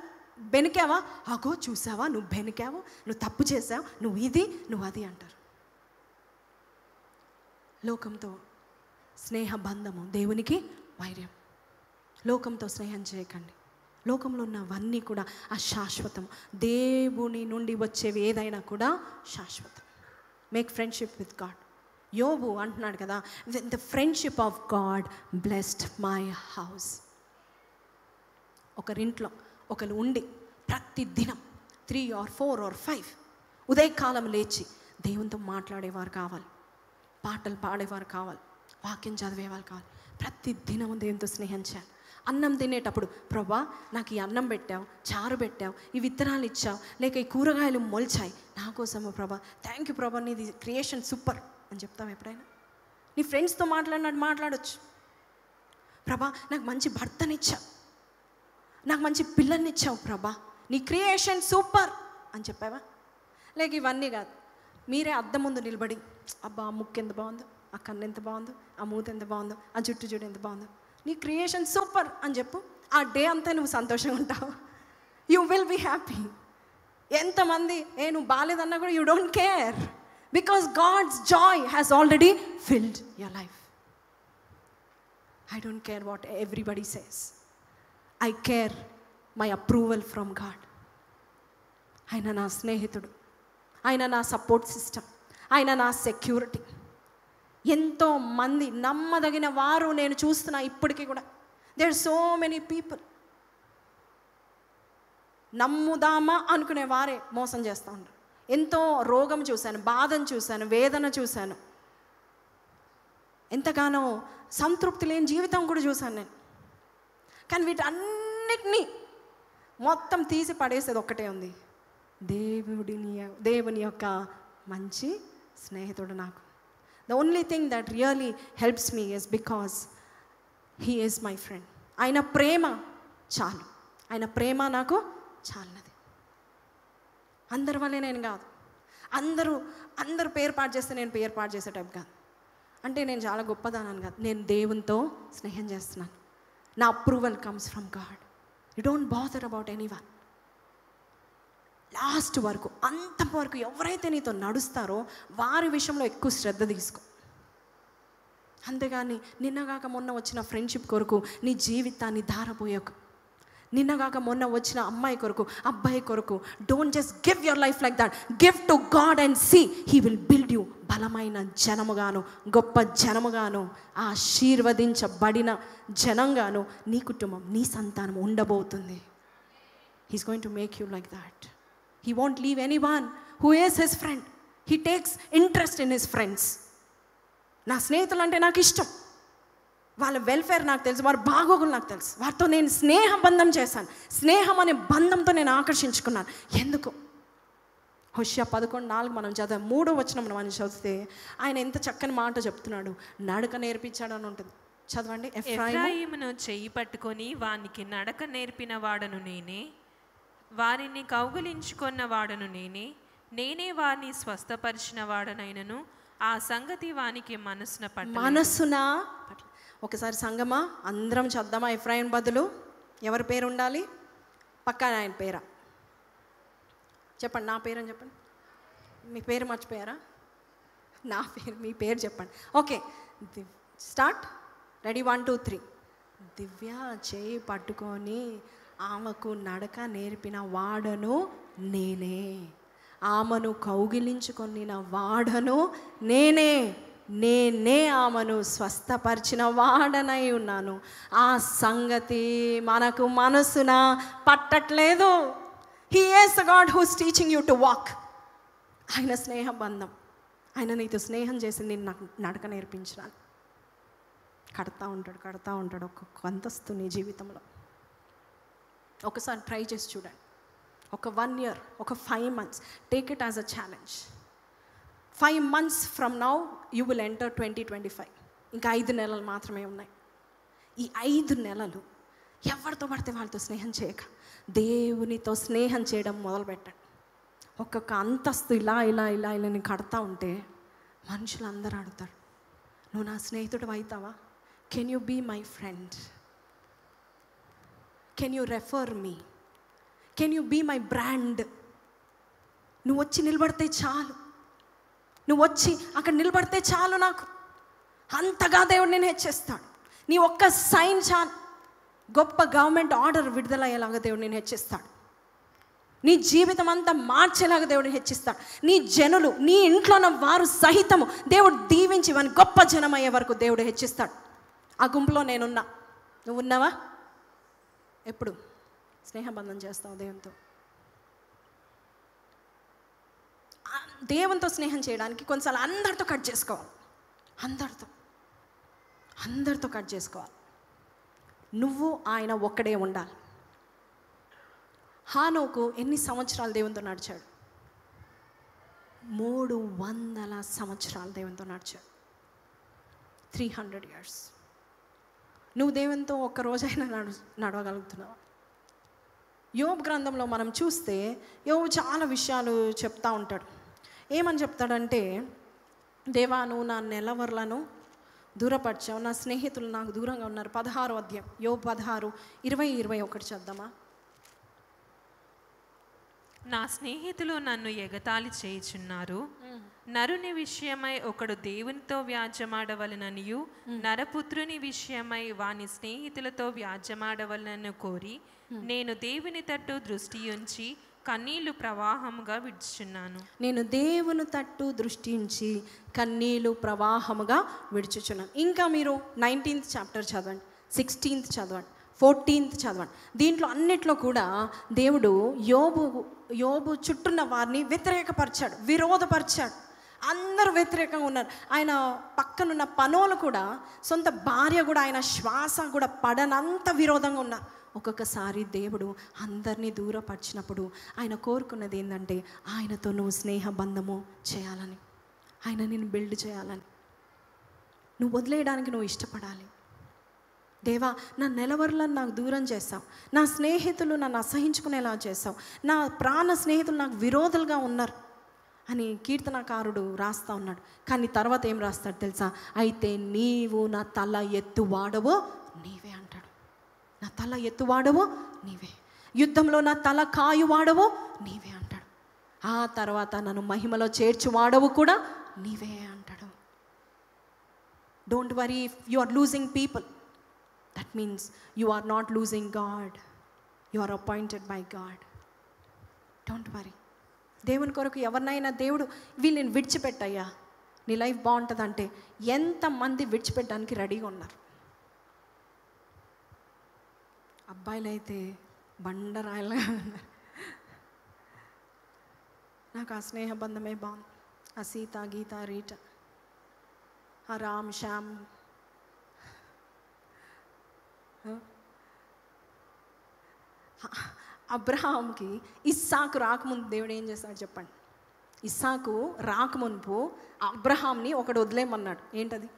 B: బెనికావా, అగో చూసావా నువ్వు బెనికావు, నువ్వు తప్పు చేసావు, నువ్వు ఇది నువ్వు అది అంటారు. లోకంతో స్నేహ బంధము దేవునికి వైర్యం. లోకంతో స్నేహం చేయకండి. లోకంలో ఉన్నవన్నీ కూడా అశాశ్వతం. దేవుని నుండి వచ్చేవి ఏదైనా కూడా శాశ్వతం. Make friendship with God. యోబు అంటున్నాడు కదా, the friendship of God blessed my house. ఒకరింట్లో ఒకరు ఉండి ప్రతి దినం 3 or 4 or 5 ఉదయకాలం లేచి దేవునితో మాట్లాడేవారు కావాలి, పాటలు పాడేవారు కావాలి, వాక్యం చదివేవారు కావాలి. ప్రతి దినం దేవునితో స్నేహం చేయాలి. అన్నం తినేటప్పుడు ప్రభా నాకు ఈ అన్నం పెట్టావు, చారు పెట్టావు, ఈ విత్తనాలు ఇచ్చావు, లేక ఈ కూరగాయలు మొలిచాయి నా కోసము ప్రభా, థ్యాంక్ యూ ప్రభా, నీది క్రియేషన్ సూపర్ అని చెప్తావు. ఎప్పుడైనా నీ ఫ్రెండ్స్తో మాట్లాడినట్టు మాట్లాడచ్చు. ప్రభా నాకు మంచి భర్తనిచ్చావు, నాకు మంచి పిల్లల్నిచ్చావు ప్రభా, నీ క్రియేషన్ సూపర్ అని చెప్పావా? లేక ఇవన్నీ కాదు, మీరే అద్దం ముందు నిలబడి అబ్బా ఆ ముక్కు ఎంత బాగుందో, ఆ కన్ను ఎంత బాగుందో, ఆ మూత ఎంత బాగుందో, ఆ జుట్టు జుడు ఎంత బాగుందో, నీ క్రియేషన్ సూపర్ అని చెప్పు. ఆ డే అంతా నువ్వు సంతోషంగా ఉంటావు. You will be happy. ఎంతమంది నువ్వు బాగాలేదన్నా కూడా you don't care, because God's joy has already filled your life. I don't care what everybody says. I care my approval from God. ఆయన నా స్నేహితుడు, ఆయన నా సపోర్ట్ సిస్టమ్, ఆయన నా సెక్యూరిటీ. ఎంతో మంది నమ్మదగిన వారు నేను చూస్తున్నా ఇప్పటికీ కూడా. There are so many people నమ్ముదామా అనుకునే వారే మోసం చేస్తూ ఉంటారు. ఎంతో రోగం చూశాను, బాధను చూశాను, వేదన చూశాను, ఎంతగానో సంతృప్తి లేని జీవితం కూడా చూశాను నేను. కానీ వీటన్నిటినీ మొత్తం తీసి పడేసేది ఒక్కటే ఉంది, దేవుని యొక్క మంచి స్నేహితుడు నాకు. The only thing that really helps me is because he is my friend. ఆయన ప్రేమ చాలు, ఆయన ప్రేమ నాకు చాలన్నది. అందరి వల్లే నేను కాదు, అందరూ పేరు పాటు చేస్తే నేను పేరు పాటు చేసే టైప్ కాదు. అంటే నేను చాలా గొప్పదానని కాదు, నేను దేవునితో స్నేహం చేస్తున్నాను. నా approval comes from God. You don't bother about anyone. Last వరకు అంతవరకు ఎవరైతే నీతో నడుస్తారో వారి విషయంలో ఎక్కువ శ్రద్ధ తీసుకో. అంతేగాని నిన్నగాక మొన్న వచ్చిన ఫ్రెండ్షిప్ కొరకు నీ జీవితాన్ని ధారపోయకు. నిన్నగాక మొన్న వచ్చిన అమ్మాయి కొరకు, అబ్బాయి కొరకు don't just give your life like that. Give to God and see he will build you. బలమైన జనముగాను, గొప్ప జనముగాను, ఆశీర్వదించబడిన జనంగాను నీ కుటుంబం, నీ సంతానం ఉండబోతుంది. He's going to make you like that. He won't leave anyone who is his friend. He takes interest in his friends. నా స్నేహితులు అంటే నాకు ఇష్టం, వాళ్ళ వెల్ఫేర్ నాకు తెలుసు, వారి బాగోగులు నాకు తెలుసు, వారితో నేను స్నేహ బంధం చేశాను. స్నేహం అనే బంధంతో నేను ఆకర్షించుకున్నాను. ఎందుకు? హోషేయ 11:4 మనం చదివాం. 3వ వచనం మనం చదివితే ఆయన ఎంత చక్కని మాట చెప్తున్నాడు. నడక నేర్పించాడు అని ఉంటుంది. చదవండి.
C: ఎఫ్రాయిమును చెయ్యి పట్టుకొని వానికి నడక నేర్పిన వాడను నేనే, వారిని కౌగిలించుకున్న వాడను నేనే, నేనే వారిని స్వస్థపరిచిన వాడనైనను ఆ సంగతి వానికి మనసున
B: ఒకసారి సంగమా అందరం చద్దామా? ఎఫ్రాయిం బదులు ఎవరి పేరు ఉండాలి? పక్కన ఆయన పేరా? చెప్పండి. నా పేరు అని చెప్పండి. మీ పేరు మర్చిపోయారా? నా పేరు, మీ పేరు చెప్పండి. Okay, start. రెడీ? 1 2 3. దివ్య చేయి పట్టుకొని ఆమెకు నడక నేర్పిన వాడను నేనే, ఆమెను కౌగిలించుకొనిన వాడను నేనే, నేనే ఆమెను స్వస్థపరిచిన వాడనై ఉన్నాను. ఆ సంగతి మనకు మనసున పట్టట్లేదు. He is the God who is teaching you to walk. ఆయన స్నేహ బంధం. ఆయన నీతో స్నేహం చేసి నేను నాకు నడక నేర్పించాను. కడతా ఉంటాడు ఒక్కొక్క అంతస్తు నీ జీవితంలో. ఒకసారి ట్రై చేసి చూడండి. ఒక 1 year, ఒక 5 months, take it as a challenge. 5 months from now you will enter 2025. ఇంకా 5 నెలలు మాత్రమే ఉన్నాయి. ఈ 5 నెలలు ఎవరితో పడితే వాళ్ళతో స్నేహం చేయక దేవునితో స్నేహం చేయడం మొదలుపెట్టండి. ఒక్కొక్క అంతస్తు ఇలా నేను కడతా ఉంటే మనుషులు అందరూ అడుగుతారు, నువ్వు నా స్నేహితుడు అవుతావా? Can you be my friend? Can you refer me? Can you be my brand? నువ్వు వచ్చి నిలబడితే చాలు, నువ్వు వచ్చి అక్కడ నిలబడితే చాలు, నాకు అంతగా దేవుడు నేను హెచ్చిస్తాడు. నీ ఒక్క సైన్ చాలు, గొప్ప గవర్నమెంట్ ఆర్డర్ విడుదలయ్యేలాగా దేవుడు నేను హెచ్చిస్తాడు. నీ జీవితం అంతా మార్చేలాగా దేవుడు హెచ్చిస్తాడు. నీ జనులు, నీ ఇంట్లో ఉన్న వారు సహితము దేవుడు దీవించి వాని గొప్ప జనం అయ్యే వరకు దేవుడు హెచ్చిస్తాడు. ఆ గుంపులో నేనున్నా. నువ్వు ఉన్నావా? ఎప్పుడు స్నేహబంధం చేస్తావు దేవునితో? దేవునితో స్నేహం చేయడానికి కొన్నిసార్లు అందరితో కట్ చేసుకోవాలి. అందరితో కట్ చేసుకోవాలి. నువ్వు ఆయన ఒక్కడే ఉండాలి. హానోకు ఎన్ని సంవత్సరాలు దేవునితో నడిచాడు? 300 సంవత్సరాలు దేవునితో నడిచాడు. 300 years. నువ్వు దేవునితో ఒక్క రోజైనా నడవగలుగుతున్నావా? యోబు గ్రంథంలో మనం చూస్తే యోబు చాలా విషయాలు చెప్తా ఉంటాడు. ఏమని చెప్తాడంటే, దేవా నువ్వు నా నెలవర్లను దూరపరిచావు, నా స్నేహితులు నాకు దూరంగా ఉన్నారు. 16వ అధ్యాయం యోబు 16, 20, 21 చద్దామా?
C: నా స్నేహితులు నన్ను ఎగతాళి చేయుచున్నారు. నరుని విషయమై ఒకడు దేవునితో వ్యాజ్యమాడవలననియు నరపుత్రుని విషయమై వాని స్నేహితులతో వ్యాజ్యమాడవలనని కోరి నేను దేవుని తట్టు దృష్టి ఉంచి కన్నీళ్లు ప్రవాహముగా విడుచుచున్నాను.
B: నేను దేవుని తట్టు దృష్టి ఉంచి కన్నీళ్లు ప్రవాహముగా విడుచుచున్నాను. ఇంకా మీరు 19th చాప్టర్ చదవండి, 16th చదవండి, 14th చదవండి. దీంట్లో అన్నిట్లో కూడా దేవుడు యోబు చుట్టూన్న వారిని వ్యతిరేకపరిచాడు, విరోధపరిచాడు. అందరూ వ్యతిరేకంగా ఉన్నారు. ఆయన పక్కనున్న పనోలు కూడా, సొంత భార్య కూడా, ఆయన శ్వాస కూడా పడనంత విరోధంగా ఉన్నారు. ఒక్కొక్కసారి దేవుడు అందరినీ దూరపరిచినప్పుడు ఆయన కోరుకున్నది ఏంటంటే, ఆయనతో నువ్వు స్నేహ బంధము చేయాలని, ఆయన నిన్ను బిల్డ్ చేయాలని. నువ్వు వదిలేయడానికి నువ్వు ఇష్టపడాలి. దేవా నా నెలవర్లను నాకు దూరం చేస్తావు, నా స్నేహితులు నన్ను అసహించుకునేలా చేస్తావు, నా ప్రాణ స్నేహితులు నాకు విరోధులుగా ఉన్నారు అని కీర్తనకారుడు రాస్తా ఉన్నాడు. కానీ తర్వాత ఏం రాస్తాడు తెలుసా? అయితే నీవు నా తల ఎత్తువాడవో నీవే అంటాడు. నా తల ఎత్తువాడవో నీవే, యుద్ధంలో నా తల కాయువాడవో నీవే అంటాడు. ఆ తర్వాత నన్ను మహిమలో చేర్చువాడవు కూడా నీవే అంటాడు. Don't worry if you are losing people. That means you are not losing God. You are appointed by God. Don't worry. దేవుని కొరకు ఎవరినైనా దేవుడు వీళ్ళని విడిచిపెట్టయ్యా నీ లైఫ్ బాగుంటుందంటే ఎంతమంది విడిచిపెట్టడానికి రెడీగా ఉన్నారు? అబ్బాయిలు అయితే బండరాయలా ఉన్నారు. నాకు ఆ స్నేహ బంధమే బాగుంది. ఆ సీత, గీత, రీట, ఆ రామ్, శ్యామ్, అబ్రహాంకి ఇస్సాకు రాకముందు దేవుడు ఏం చేస్తాడు చెప్పండి? ఇస్సాకు రాకమునుపు అబ్రహాంని ఒకడు వదిలేయమన్నాడు. ఏంటది?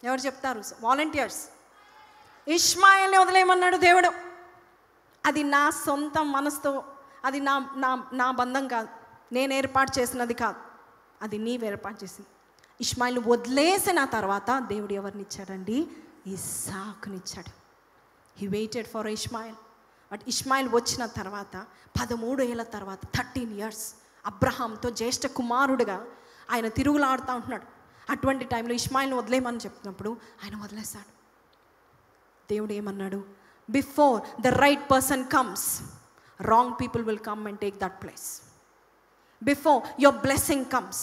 B: ఎవరు చెప్తారు? వాలంటీర్స్. ఇష్మాయిల్ని వదిలేయమన్నాడు దేవుడు. అది నా సొంత మనసుతో, అది నా నా నా బంధం కాదు, నేను ఏర్పాటు చేసినది కాదు, అది నీవు ఏర్పాటు చేసింది. ఇష్మాయిల్ని వదిలేసిన తర్వాత దేవుడు ఎవరిని ఇచ్చాడండి? ఇస్సాకునిచ్చాడు. He waited for Ishmael. But Ishmael వచ్చిన తర్వాత 13 ఏళ్ళ తర్వాత 13 years అబ్రహాంతో జ్యేష్ఠ కుమారుడుగా ఆయన తిరుగులాడుతూ ఉంటున్నాడు. అటువంటి టైంలో ఇష్మాయిల్ని వదిలేయమని చెప్పినప్పుడు ఆయన వదిలేశాడు. దేవుడు ఏమన్నాడు? Before the right person comes, wrong people will come and take that place. Before your blessing comes,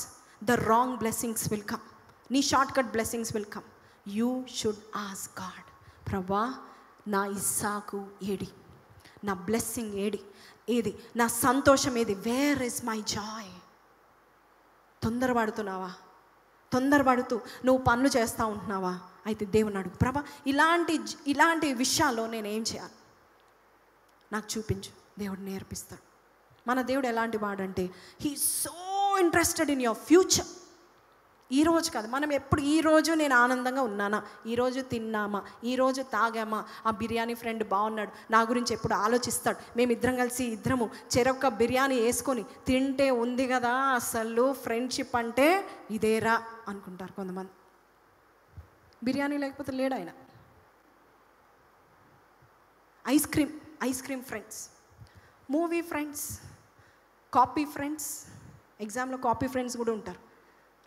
B: the wrong blessings will come. నీ shortcut blessings will come. You should ask God, ప్రభా నా ఇస్సాకు AD, నా blessing ఏది, నా సంతోషం ఏది? Where is my joy? తొందరపడుతున్నావా? తొందరపడుతూ నువ్వు పనులు చేస్తూ ఉంటున్నావా? అయితే దేవుని అడుగు, ప్రభా ఇలాంటి విషయాల్లో నేను ఏం చేయాలి, నాకు చూపించు. దేవుడు నేర్పిస్తాడు. మన దేవుడు ఎలాంటి వాడంటే he so interested in your future. ఈరోజు కాదు, మనం ఎప్పుడు ఈరోజు నేను ఆనందంగా ఉన్నానా, ఈరోజు తిన్నామా, ఈరోజు తాగామా, ఆ బిర్యానీ ఫ్రెండ్ బాగున్నాడు, నా గురించి ఎప్పుడు ఆలోచిస్తాడు, మేమిద్దరం కలిసి ఇద్దరము చెరొక్క బిర్యానీ వేసుకొని తింటే ఉంది కదా, అసలు ఫ్రెండ్షిప్ అంటే ఇదేరా అనుకుంటారు కొంతమంది. బిర్యానీ లేకపోతే లేడు ఆయన. Ice cream friends, movie friends, copy friends. ఎగ్జామ్లో కాపీ ఫ్రెండ్స్ కూడా ఉంటారు.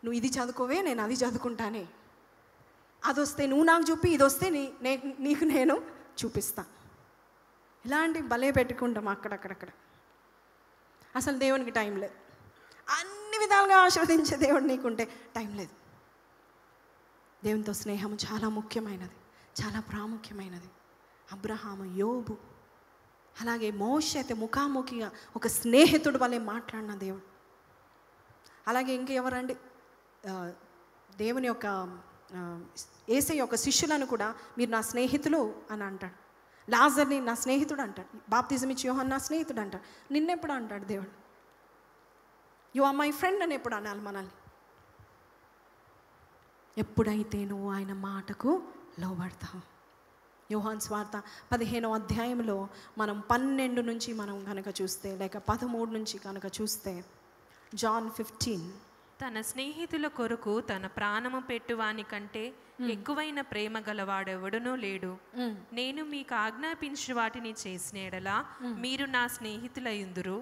B: నువ్వు ఇది చదువుకోవే, నేను అది చదువుకుంటానే, అది వస్తే నువ్వు నాకు చూపి, ఇది వస్తే నీకు నేను చూపిస్తా. ఇలాంటి భలే పెట్టుకుంటాం అక్కడక్కడక్కడ. అసలు దేవునికి టైం లేదు. అన్ని విధాలుగా ఆశీర్వదించే దేవుడు నీకుంటే టైం లేదు. దేవునితో స్నేహం చాలా ముఖ్యమైనది, చాలా ప్రాముఖ్యమైనది. అబ్రహాము, యోబు, అలాగే మోషే అయితే ముఖాముఖిగా ఒక స్నేహితుడు వలె మాట్లాడిన దేవుడు. అలాగే ఇంకెవరండి? దేవుని యొక్క యేసయ్య యొక్క శిష్యులను కూడా మీరు నా స్నేహితులు అని అంటాడు. లాజర్ని నా స్నేహితుడు అంటాడు. బాప్తిజం ఇచ్చి యోహాను నా స్నేహితుడు అంటాడు. నిన్నెప్పుడు అంటాడు దేవుడు? యు ఆర్ మై ఫ్రెండ్ అని ఎప్పుడు అనాలి మనల్ని? ఎప్పుడైతే నువ్వు ఆయన మాటకు లోబడతావు. యోహాను స్వార్త 15వ అధ్యాయంలో మనం 12 నుంచి మనం కనుక చూస్తే, లేక 13 నుంచి కనుక చూస్తే, John 15,
C: తన స్నేహితుల కొరకు తన ప్రాణము పెట్టువాని కంటే ఎక్కువైన ప్రేమ గలవాడెవడునూ లేడు. నేను మీకు ఆజ్ఞాపించు వాటిని చేసిన ఎడల మీరు నా స్నేహితులయ్యుందురు.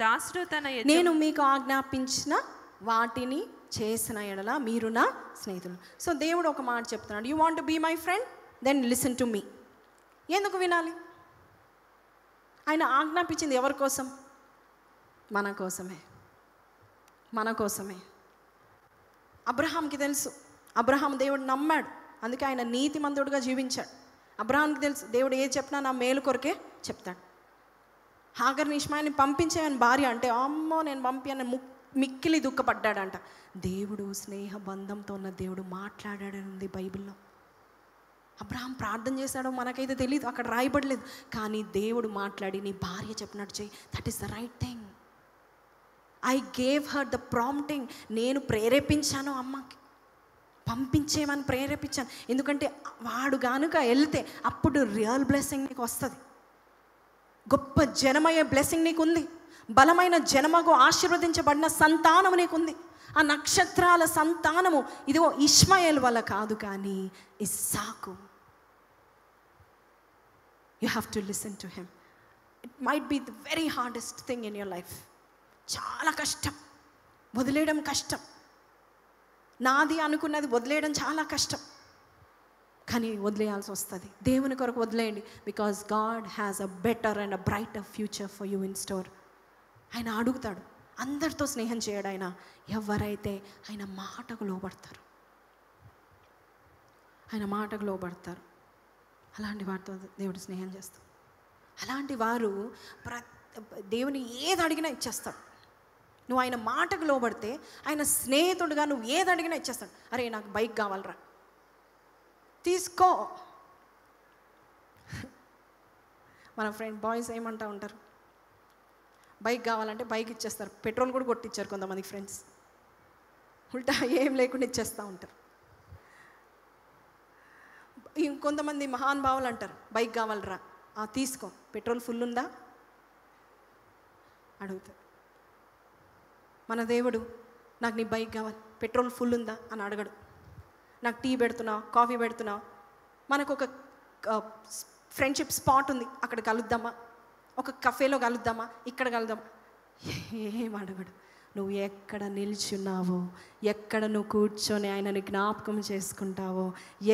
C: దాసుడు నేను
B: మీకు ఆజ్ఞాపించిన వాటిని చేసిన ఎడల మీరు నా స్నేహితులు. సో దేవుడు ఒక మాట చెప్తున్నాడు, you want to be my friend, then listen to me. ఎందుకు వినాలి? ఆయన ఆజ్ఞాపించింది ఎవరి కోసం? మన కోసమే, మన కోసమే. అబ్రహాంకి తెలుసు, అబ్రహాం దేవుడు నమ్మాడు, అందుకే ఆయన నీతిమంతుడుగా జీవించాడు. అబ్రహాంకి తెలుసు దేవుడు ఏది చెప్పినా నా మేలు కొరకే చెప్తాడు. హాగర్ని ఇష్మాయిల్ని పంపించేయని భార్య అంటే, అమ్మో నేను పంపిన మిక్కిలి దుఃఖపడ్డాడంట. దేవుడు స్నేహ బంధంతో ఉన్న దేవుడు మాట్లాడాడని బైబిల్లో. అబ్రహాం ప్రార్థన చేశాడో మనకైతే తెలియదు, అక్కడ రాయబడలేదు. కానీ దేవుడు మాట్లాడి నీ భార్య చెప్పినట్టు చేయి, that is the right thing. I gave her the prompting. నేను ప్రేరేపించాను, అమ్మకి పంపించేమని ప్రేరేపించాను. ఎందుకంటే వాడు కనుక వెళ్తే అప్పుడు రియల్ బ్లెస్సింగ్ నీకు వస్తుంది. గొప్ప జనమయ్యే బ్లెస్సింగ్ నీకుంది. బలమైన జనమగు ఆశీర్వదించబడిన సంతానము నీకుంది. ఆ నక్షత్రాల సంతానము ఇదిగో ఇష్మాయేల్ వల్ల కాదు, కానీ ఇస్సాకు. You have to listen to him. It might be the very hardest thing in your life. చాలా కష్టం, వదిలేయడం కష్టం. నాది అనుకున్నది వదిలేయడం చాలా కష్టం, కానీ వదిలేయాల్సి వస్తుంది. దేవుని కొరకు వదిలేయండి. Because God has a better and a brighter future for you in store. ఆయన అడుగుతాడు, అందరితో స్నేహం చేయడు ఆయన, ఎవరైతే ఆయన మాటకు లోబడతారు, ఆయన మాటకు లోబడతారు, అలాంటి వారితో దేవుడు స్నేహం చేస్తాడు. అలాంటి వారు దేవుని ఏది అడిగినా ఇచ్చేస్తాడు. నువ్వు ఆయన మాటకు లోబడితే ఆయన స్నేహితుడుగా నువ్వు ఏది అడిగినా ఇచ్చేస్తాడు. అరే నాకు బైక్ కావాలరా, తీసుకో. మన ఫ్రెండ్ బాయ్స్ ఏమంటూ ఉంటారు, బైక్ కావాలంటే బైక్ ఇచ్చేస్తారు, పెట్రోల్ కూడా కొట్టించారు కొంతమంది ఫ్రెండ్స్, ఉల్టా ఏం లేకుండా ఇచ్చేస్తూ ఉంటారు. ఇంకొంతమంది మహానుభావులు అంటారు, బైక్ కావాలరా, తీసుకో, పెట్రోల్ ఫుల్ ఉందా అడుగుతారు. మన దేవుడు నాకు నీ బైక్ కావాలి, పెట్రోల్ ఫుల్ ఉందా అని అడగడు. నాకు టీ పెడుతున్నావు, కాఫీ పెడుతున్నావు, మనకు ఒక ఫ్రెండ్షిప్ స్పాట్ ఉంది, అక్కడ కలుద్దామా, ఒక కఫేలో కలుద్దామా, ఇక్కడ కలుద్దామా, ఏం అడగడు. నువ్వు ఎక్కడ నిల్చున్నావో, ఎక్కడ నువ్వు కూర్చొని ఆయనని జ్ఞాపకం చేసుకుంటావో,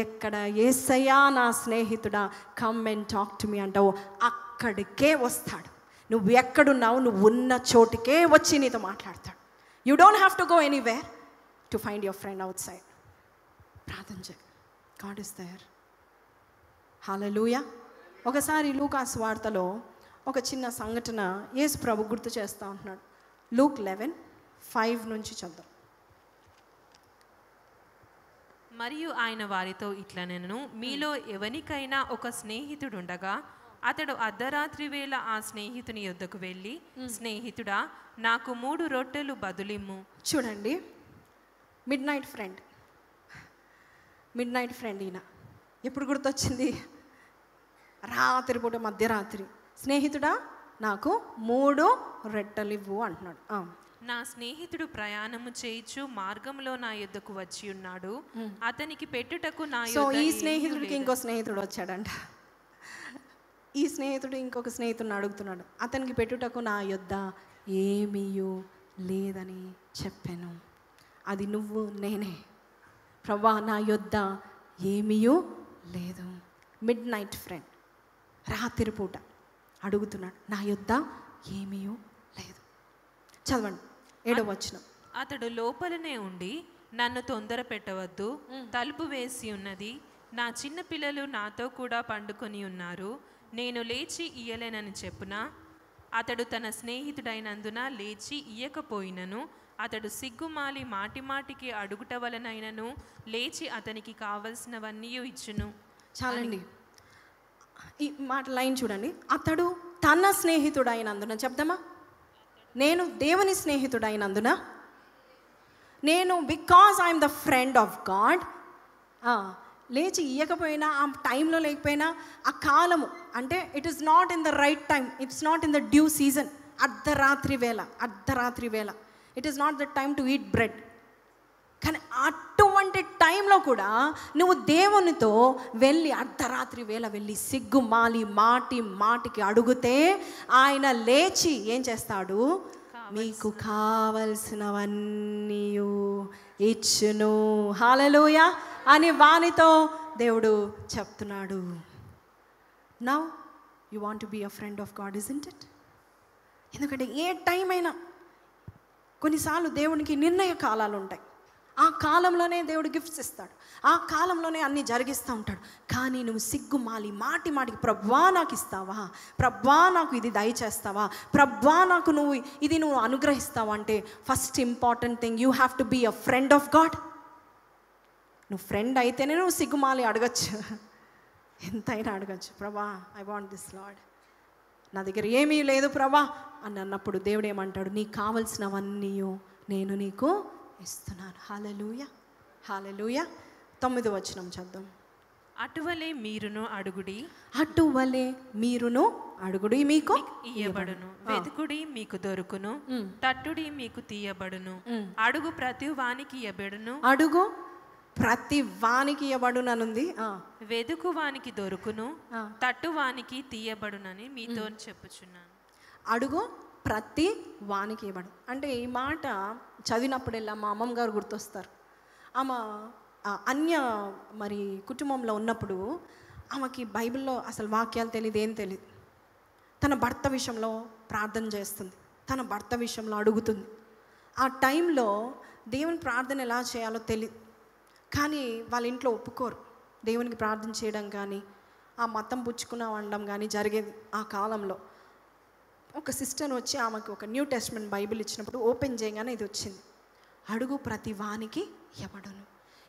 B: ఎక్కడ యేసయ్యా నా స్నేహితుడా come and talk to me అంటావో అక్కడికే వస్తాడు. నువ్వు ఎక్కడున్నావు, నువ్వు ఉన్న చోటుకే వచ్చి నీతో మాట్లాడతాడు. You don't have to go anywhere to find your friend out side. ప్రార్థన చేయి, గాడ్ ఇస్ దేర్. హల్లెలూయా. ఒకసారి లూకాసు వార్తలో ఒక చిన్న సంఘటన యేసు ప్రభు గుర్తు చేస్తూ ఉంటున్నాడు. లూక్ 11:5 నుంచి చదువు.
C: మరియు ఆయన వారితో ఇట్లా, నేను మీలో ఎవరికైనా ఒక స్నేహితుడుండగా అతడు అర్ధరాత్రి వేళ ఆ స్నేహితుని యొద్దకు వెళ్ళి, స్నేహితుడా నాకు 3 రొట్టెలు బదులిమ్ము.
B: చూడండి, మిడ్ నైట్ ఫ్రెండ్ ఈయన ఎప్పుడు గుర్తొచ్చింది? రాత్రిపూట, మధ్యరాత్రి. స్నేహితుడా నాకు 3 రొట్టెలు ఇవ్వు అంటున్నాడు.
C: నా స్నేహితుడు ప్రయాణము చేయించు మార్గంలో నా యొద్దకు వచ్చి ఉన్నాడు, అతనికి పెట్టుటకు నా
B: సో ఈ స్నేహితుడికి ఇంకో స్నేహితుడు వచ్చాడంట. ఈ స్నేహితుడు ఇంకొక స్నేహితుడిని అడుగుతున్నాడు, అతనికి పెట్టుటకు నా యొద్ద ఏమీయూ లేదని చెప్పాను. అది నువ్వు నేనే. ప్రభా నా యొద్ద ఏమీయూ లేదు. మిడ్ నైట్ ఫ్రెండ్ రాత్రిపూట అడుగుతున్నాడు, నా యొద్ద ఏమీయూ లేదు. చదవండి 7వ వచనం.
C: అతడు లోపలనే ఉండి, నన్ను తొందర పెట్టవద్దు, తలుపు వేసి ఉన్నది, నా చిన్న పిల్లలు నాతో కూడా పండుకొని ఉన్నారు, నేను లేచి ఇయ్యలేనని చెప్పునా? అతడు తన స్నేహితుడైనందున లేచి ఇయ్యకపోయినను, అతడు సిగ్గుమాలి మాటిమాటికి అడుగుట వలనైనను లేచి అతనికి కావలసినవన్నీ ఇచ్చును.
B: చాలండి, ఈ మాట లైన్ చూడండి. అతడు తన స్నేహితుడైనందున, చెప్దామా? నేను దేవుని స్నేహితుడైనందున, నేను because I'm the friend of God, లేచి ఇయ్యకపోయినా, ఆ టైంలో లేకపోయినా, ఆ కాలము అంటే it is not in the right time, it's not in the due season, అర్ధరాత్రి వేళ it is not the time to eat bread. కానీ అటువంటి టైంలో కూడా నువ్వు దేవునితో వెళ్ళి, అర్ధరాత్రి వేళ వెళ్ళి సిగ్గుమాలి మాటికి అడిగితే ఆయన లేచి ఏం చేస్తాడు? మీకు కావలసినవన్నీ ఇచ్చును. హల్లెలూయా అని వానితో దేవుడు చెప్తున్నాడు. Now you want to be a friend of God, isn't it? ఎందుకంటే ఏ టైం అయినా, కొన్నిసార్లు దేవునికి నిర్ణయ కాలాలు ఉంటాయి. ఆ కాలంలోనే దేవుడు గిఫ్ట్స్ ఇస్తాడు, ఆ కాలంలోనే అన్నీ జరిగిస్తూ ఉంటాడు. కానీ నువ్వు సిగ్గుమాలి మాటికి ప్రభువా నాకు ఇస్తావా, ప్రభువా నాకు ఇది దయచేస్తావా, ప్రభువా నాకు ఇది నువ్వు అనుగ్రహిస్తావా అంటే, first important thing, you have to be a friend of God. నువ్వు ఫ్రెండ్ అయితేనే నువ్వు సిగ్గుమాలి అడగచ్చు, ఎంతైనా అడగచ్చు. ప్రభా ఐ వాంట్ దిస్ లార్డ్, నా దగ్గర ఏమీ లేదు ప్రభా అని అన్నప్పుడు దేవుడు ఏమంటాడు? నీకు కావలసినవన్నీ నేను నీకు ఇస్తున్నాను. హల్లెలూయా, హల్లెలూయా. 9వ వచనం చదువు.
C: అటువలే మీరును అడుగుడి మీకు ఇయ్యబడును, వెతుకుడి మీకు దొరుకును, తట్టుడి మీకు తీయబడును, అడుగు ప్రతి వానికి ఇయ్యబడును,
B: అడుగు ప్రతి వానికి ఇవ్వబడుననుంది,
C: వెదుకు వానికి దొరుకును, తట్టు వానికి తీయబడునని మీతో చెప్పుచున్నాను.
B: అడుగు ప్రతి వానికి ఇవ్వడు అంటే, ఈ మాట చదివినప్పుడల్లా మా అమ్మమ్మ గారు గుర్తొస్తారు. ఆమె కుటుంబంలో ఉన్నప్పుడు ఆమెకి బైబిల్లో అసలు వాక్యాలు తెలియదు, ఏం తెలియదు. తన భర్త విషయంలో ప్రార్థన చేస్తుంది, తన భర్త విషయంలో అడుగుతుంది. ఆ టైంలో దేవుని ప్రార్థన ఎలా చేయాలో తెలియదు. కానీ వాళ్ళ ఇంట్లో ఒప్పుకోరు దేవునికి ప్రార్థన చేయడం కానీ, ఆ మతం పుచ్చుకున్న అనడం కానీ జరిగేది. ఆ కాలంలో ఒక సిస్టర్ వచ్చి ఆమెకు ఒక న్యూ టెస్ట్మెంట్ బైబిల్ ఇచ్చినప్పుడు ఓపెన్ చేయగానే ఇది వచ్చింది, అడుగు ప్రతి వానికి ఇవ్వబడును.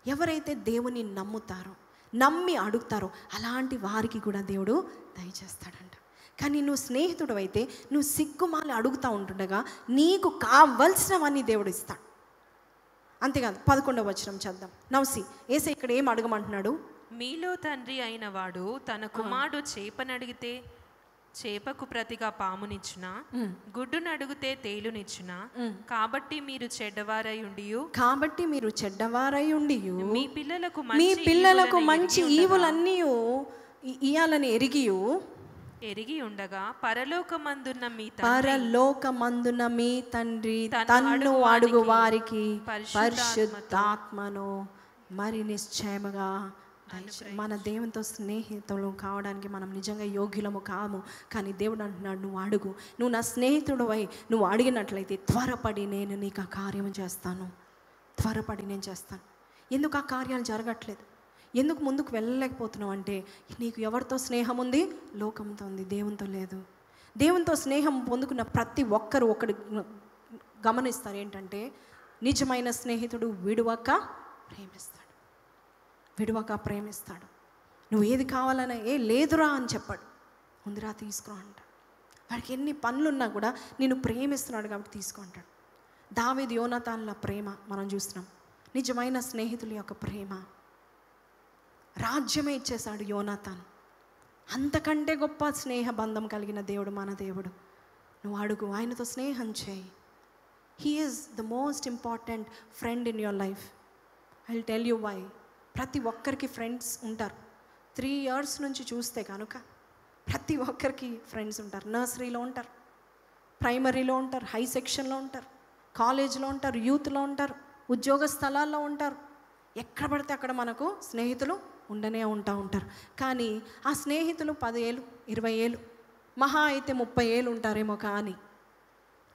B: ఎవరైతే దేవుని నమ్ముతారో, నమ్మి అడుగుతారో అలాంటి వారికి కూడా దేవుడు దయచేస్తాడంట. కానీ నువ్వు స్నేహితుడు అయితే నువ్వు సిగ్గుమాలి అడుగుతూ ఉంటుండగా నీకు కావలసినవన్నీ దేవుడు ఇస్తాడు. అంతేకాదు 11వ వచనం చదువుదాం. నవ్సి యేసయ్య ఇక్కడ ఏం అడగమంటున్నాడు?
C: మీలో తండ్రి అయిన వాడు తన కుమారుడు చేపనడిగితే చేపకు ప్రతిగా పామునిచ్చునా, గుడ్డును అడిగితే తేలునిచ్చునా? కాబట్టి మీరు చెడ్డవారై ఉండి మీ పిల్లలకు మంచి ఈవులన్నీ ఇయ్యాలని ఎరిగి ఉండగా పరలోకమందున్న మీ తండ్రి తన్ను అడుగు వారికి పరిశుద్ధాత్మను మరి నిశ్చయముగా. మన దేవునితో స్నేహితులు కావడానికి మనం నిజంగా యోగ్యులము కాము. కానీ దేవుడు అంటున్నాడు, నువ్వు అడుగు, నువ్వు నా స్నేహితుడు అయి నువ్వు అడిగినట్లయితే త్వరపడి నేను నీకు ఆ కార్యం చేస్తాను. ఎందుకు ఆ కార్యాలు జరగట్లేదు? ఎందుకు ముందుకు వెళ్ళలేకపోతున్నావు అంటే నీకు ఎవరితో స్నేహం ఉంది? లోకంతో ఉంది, దేవునితో లేదు. దేవునితో స్నేహం పొందుకున్న ప్రతి ఒక్కరు ఒకటి గమనిస్తారు ఏంటంటే, నిజమైన స్నేహితుడు విడువక ప్రేమిస్తాడు. నువ్వు ఏది కావాలన్నా లేదురా అని చెప్పాడు, ముందురా తీసుకో అంట. వాడికి ఎన్ని పనులున్నా కూడా నేను ప్రేమిస్తున్నాడు కాబట్టి తీసుకో అంటాడు. దావీదు యోనాతానుల ప్రేమ మనం చూస్తున్నాం. నిజమైన స్నేహితుల యొక్క ప్రేమ. రాజ్యమే ఇచ్చేశాడు యోనాతాను. అంతకంటే గొప్ప స్నేహ బంధం కలిగిన దేవుడు మన దేవుడు. నువ్వు అడుగు, ఆయనతో స్నేహం చేయి. He is the most important friend in your life. I will tell you why. ప్రతి ఒక్కరికి ఫ్రెండ్స్ ఉంటారు. 3 years నుంచి చూస్తే కనుక ప్రతి ఒక్కరికి ఫ్రెండ్స్ ఉంటారు. నర్సరీలో ఉంటారు, ప్రైమరీలో ఉంటారు, హై సెక్షన్లో ఉంటారు, కాలేజ్లో ఉంటారు, యూత్లో ఉంటారు, ఉద్యోగ స్థలాల్లో ఉంటారు. ఎక్కడ పడితే అక్కడ మనకు స్నేహితులు ఉండనే ఉంటారు. కానీ ఆ స్నేహితులు 10 ఏళ్ళు 20 ఏళ్ళు మహా అయితే 30 ఏళ్ళు ఉంటారేమో. కానీ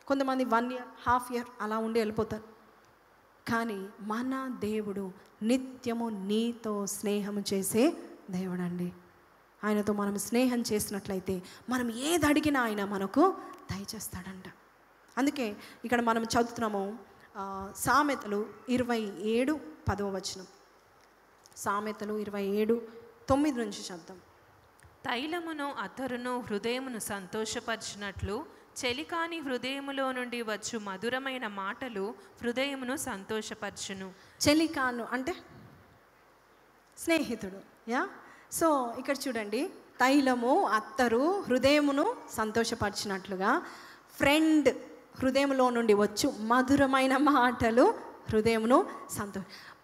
C: కొంతమంది 1 year, ½ year అలా ఉండి వెళ్ళిపోతారు. కానీ మన దేవుడు నిత్యము నీతో స్నేహము చేసే దేవుడు అండి. ఆయనతో మనం స్నేహం చేసినట్లయితే మనం ఏది అడిగినా ఆయన మనకు దయచేస్తాడంట. అందుకే ఇక్కడ మనం చదువుతున్నాము సామెతలు 27:10వ వచనం. సామెతలు 27:9 నుంచి చదువుతాం. తైలమును అతరును హృదయమును సంతోషపరిచినట్లు చెలికాని హృదయములో నుండి వచ్చు మధురమైన మాటలు హృదయమును సంతోషపరచును.
B: చెలికాను అంటే స్నేహితుడు. సో ఇక్కడ చూడండి, తైలము అత్తరు హృదయమును సంతోషపరిచినట్లుగా ఫ్రెండ్ హృదయంలో నుండి వచ్చు మధురమైన మాటలు హృదయమును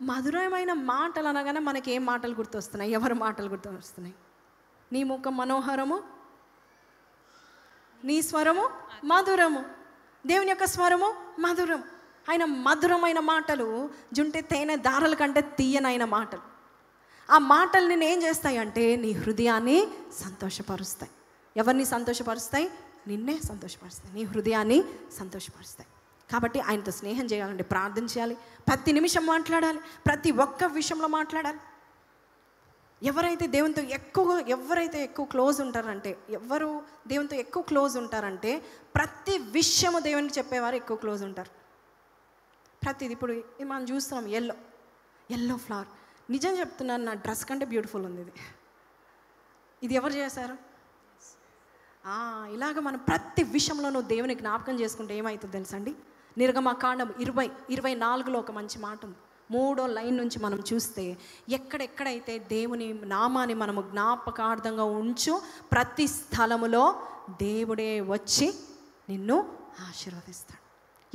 B: మధురమైన మాటలు అనగానే మనకి ఏం మాటలు గుర్తొస్తున్నాయి? ఎవరి మాటలు గుర్తొస్తున్నాయి? నీ ముఖం మనోహరము, నీ స్వరము మధురము, దేవుని యొక్క స్వరము మధురం. ఆయన మధురమైన మాటలు జుంటే తేనె దారాల కంటే తీయనైన మాటలు. ఆ మాటలు నేను ఏం చేస్తాయి అంటే నీ హృదయాన్ని సంతోషపరుస్తాయి. ఎవరిని సంతోషపరుస్తాయి? నిన్నే సంతోషపరుస్తాయి, నీ హృదయాన్ని సంతోషపరుస్తాయి. కాబట్టి ఆయనతో స్నేహం చేయాలంటే ప్రార్థన చేయాలి, ప్రతి నిమిషం మాట్లాడాలి, ప్రతి ఒక్క విషయంలో మాట్లాడాలి. ఎవరైతే దేవునితో ఎక్కువ క్లోజ్ ఉంటారంటే, ఎవరు దేవునితో ఎక్కువ క్లోజ్ ఉంటారంటే ప్రతి విషయము దేవునికి చెప్పేవారు ఎక్కువ క్లోజ్ ఉంటారు. ప్రతిది. ఇప్పుడు మనం చూస్తున్నాం ఎల్లో ఫ్లవర్. నిజం చెప్తున్నాను, నా డ్రెస్ కంటే బ్యూటిఫుల్ ఉంది ఇది ఎవరు చేశారు? ఇలాగ మనం ప్రతి విషయంలో నువ్వు దేవుని జ్ఞాపకం చేసుకుంటే ఏమవుతుంది తెలుసా అండి? నిర్గమకాండం 20:24లో ఒక మంచి మాట ఉంది. 3వ లైన్ నుంచి మనం చూస్తే, ఎక్కడెక్కడైతే దేవుని నామాన్ని మనము జ్ఞాపకార్థంగా ఉంచు ప్రతి స్థలములో దేవుడే వచ్చి నిన్ను ఆశీర్వదిస్తాడు.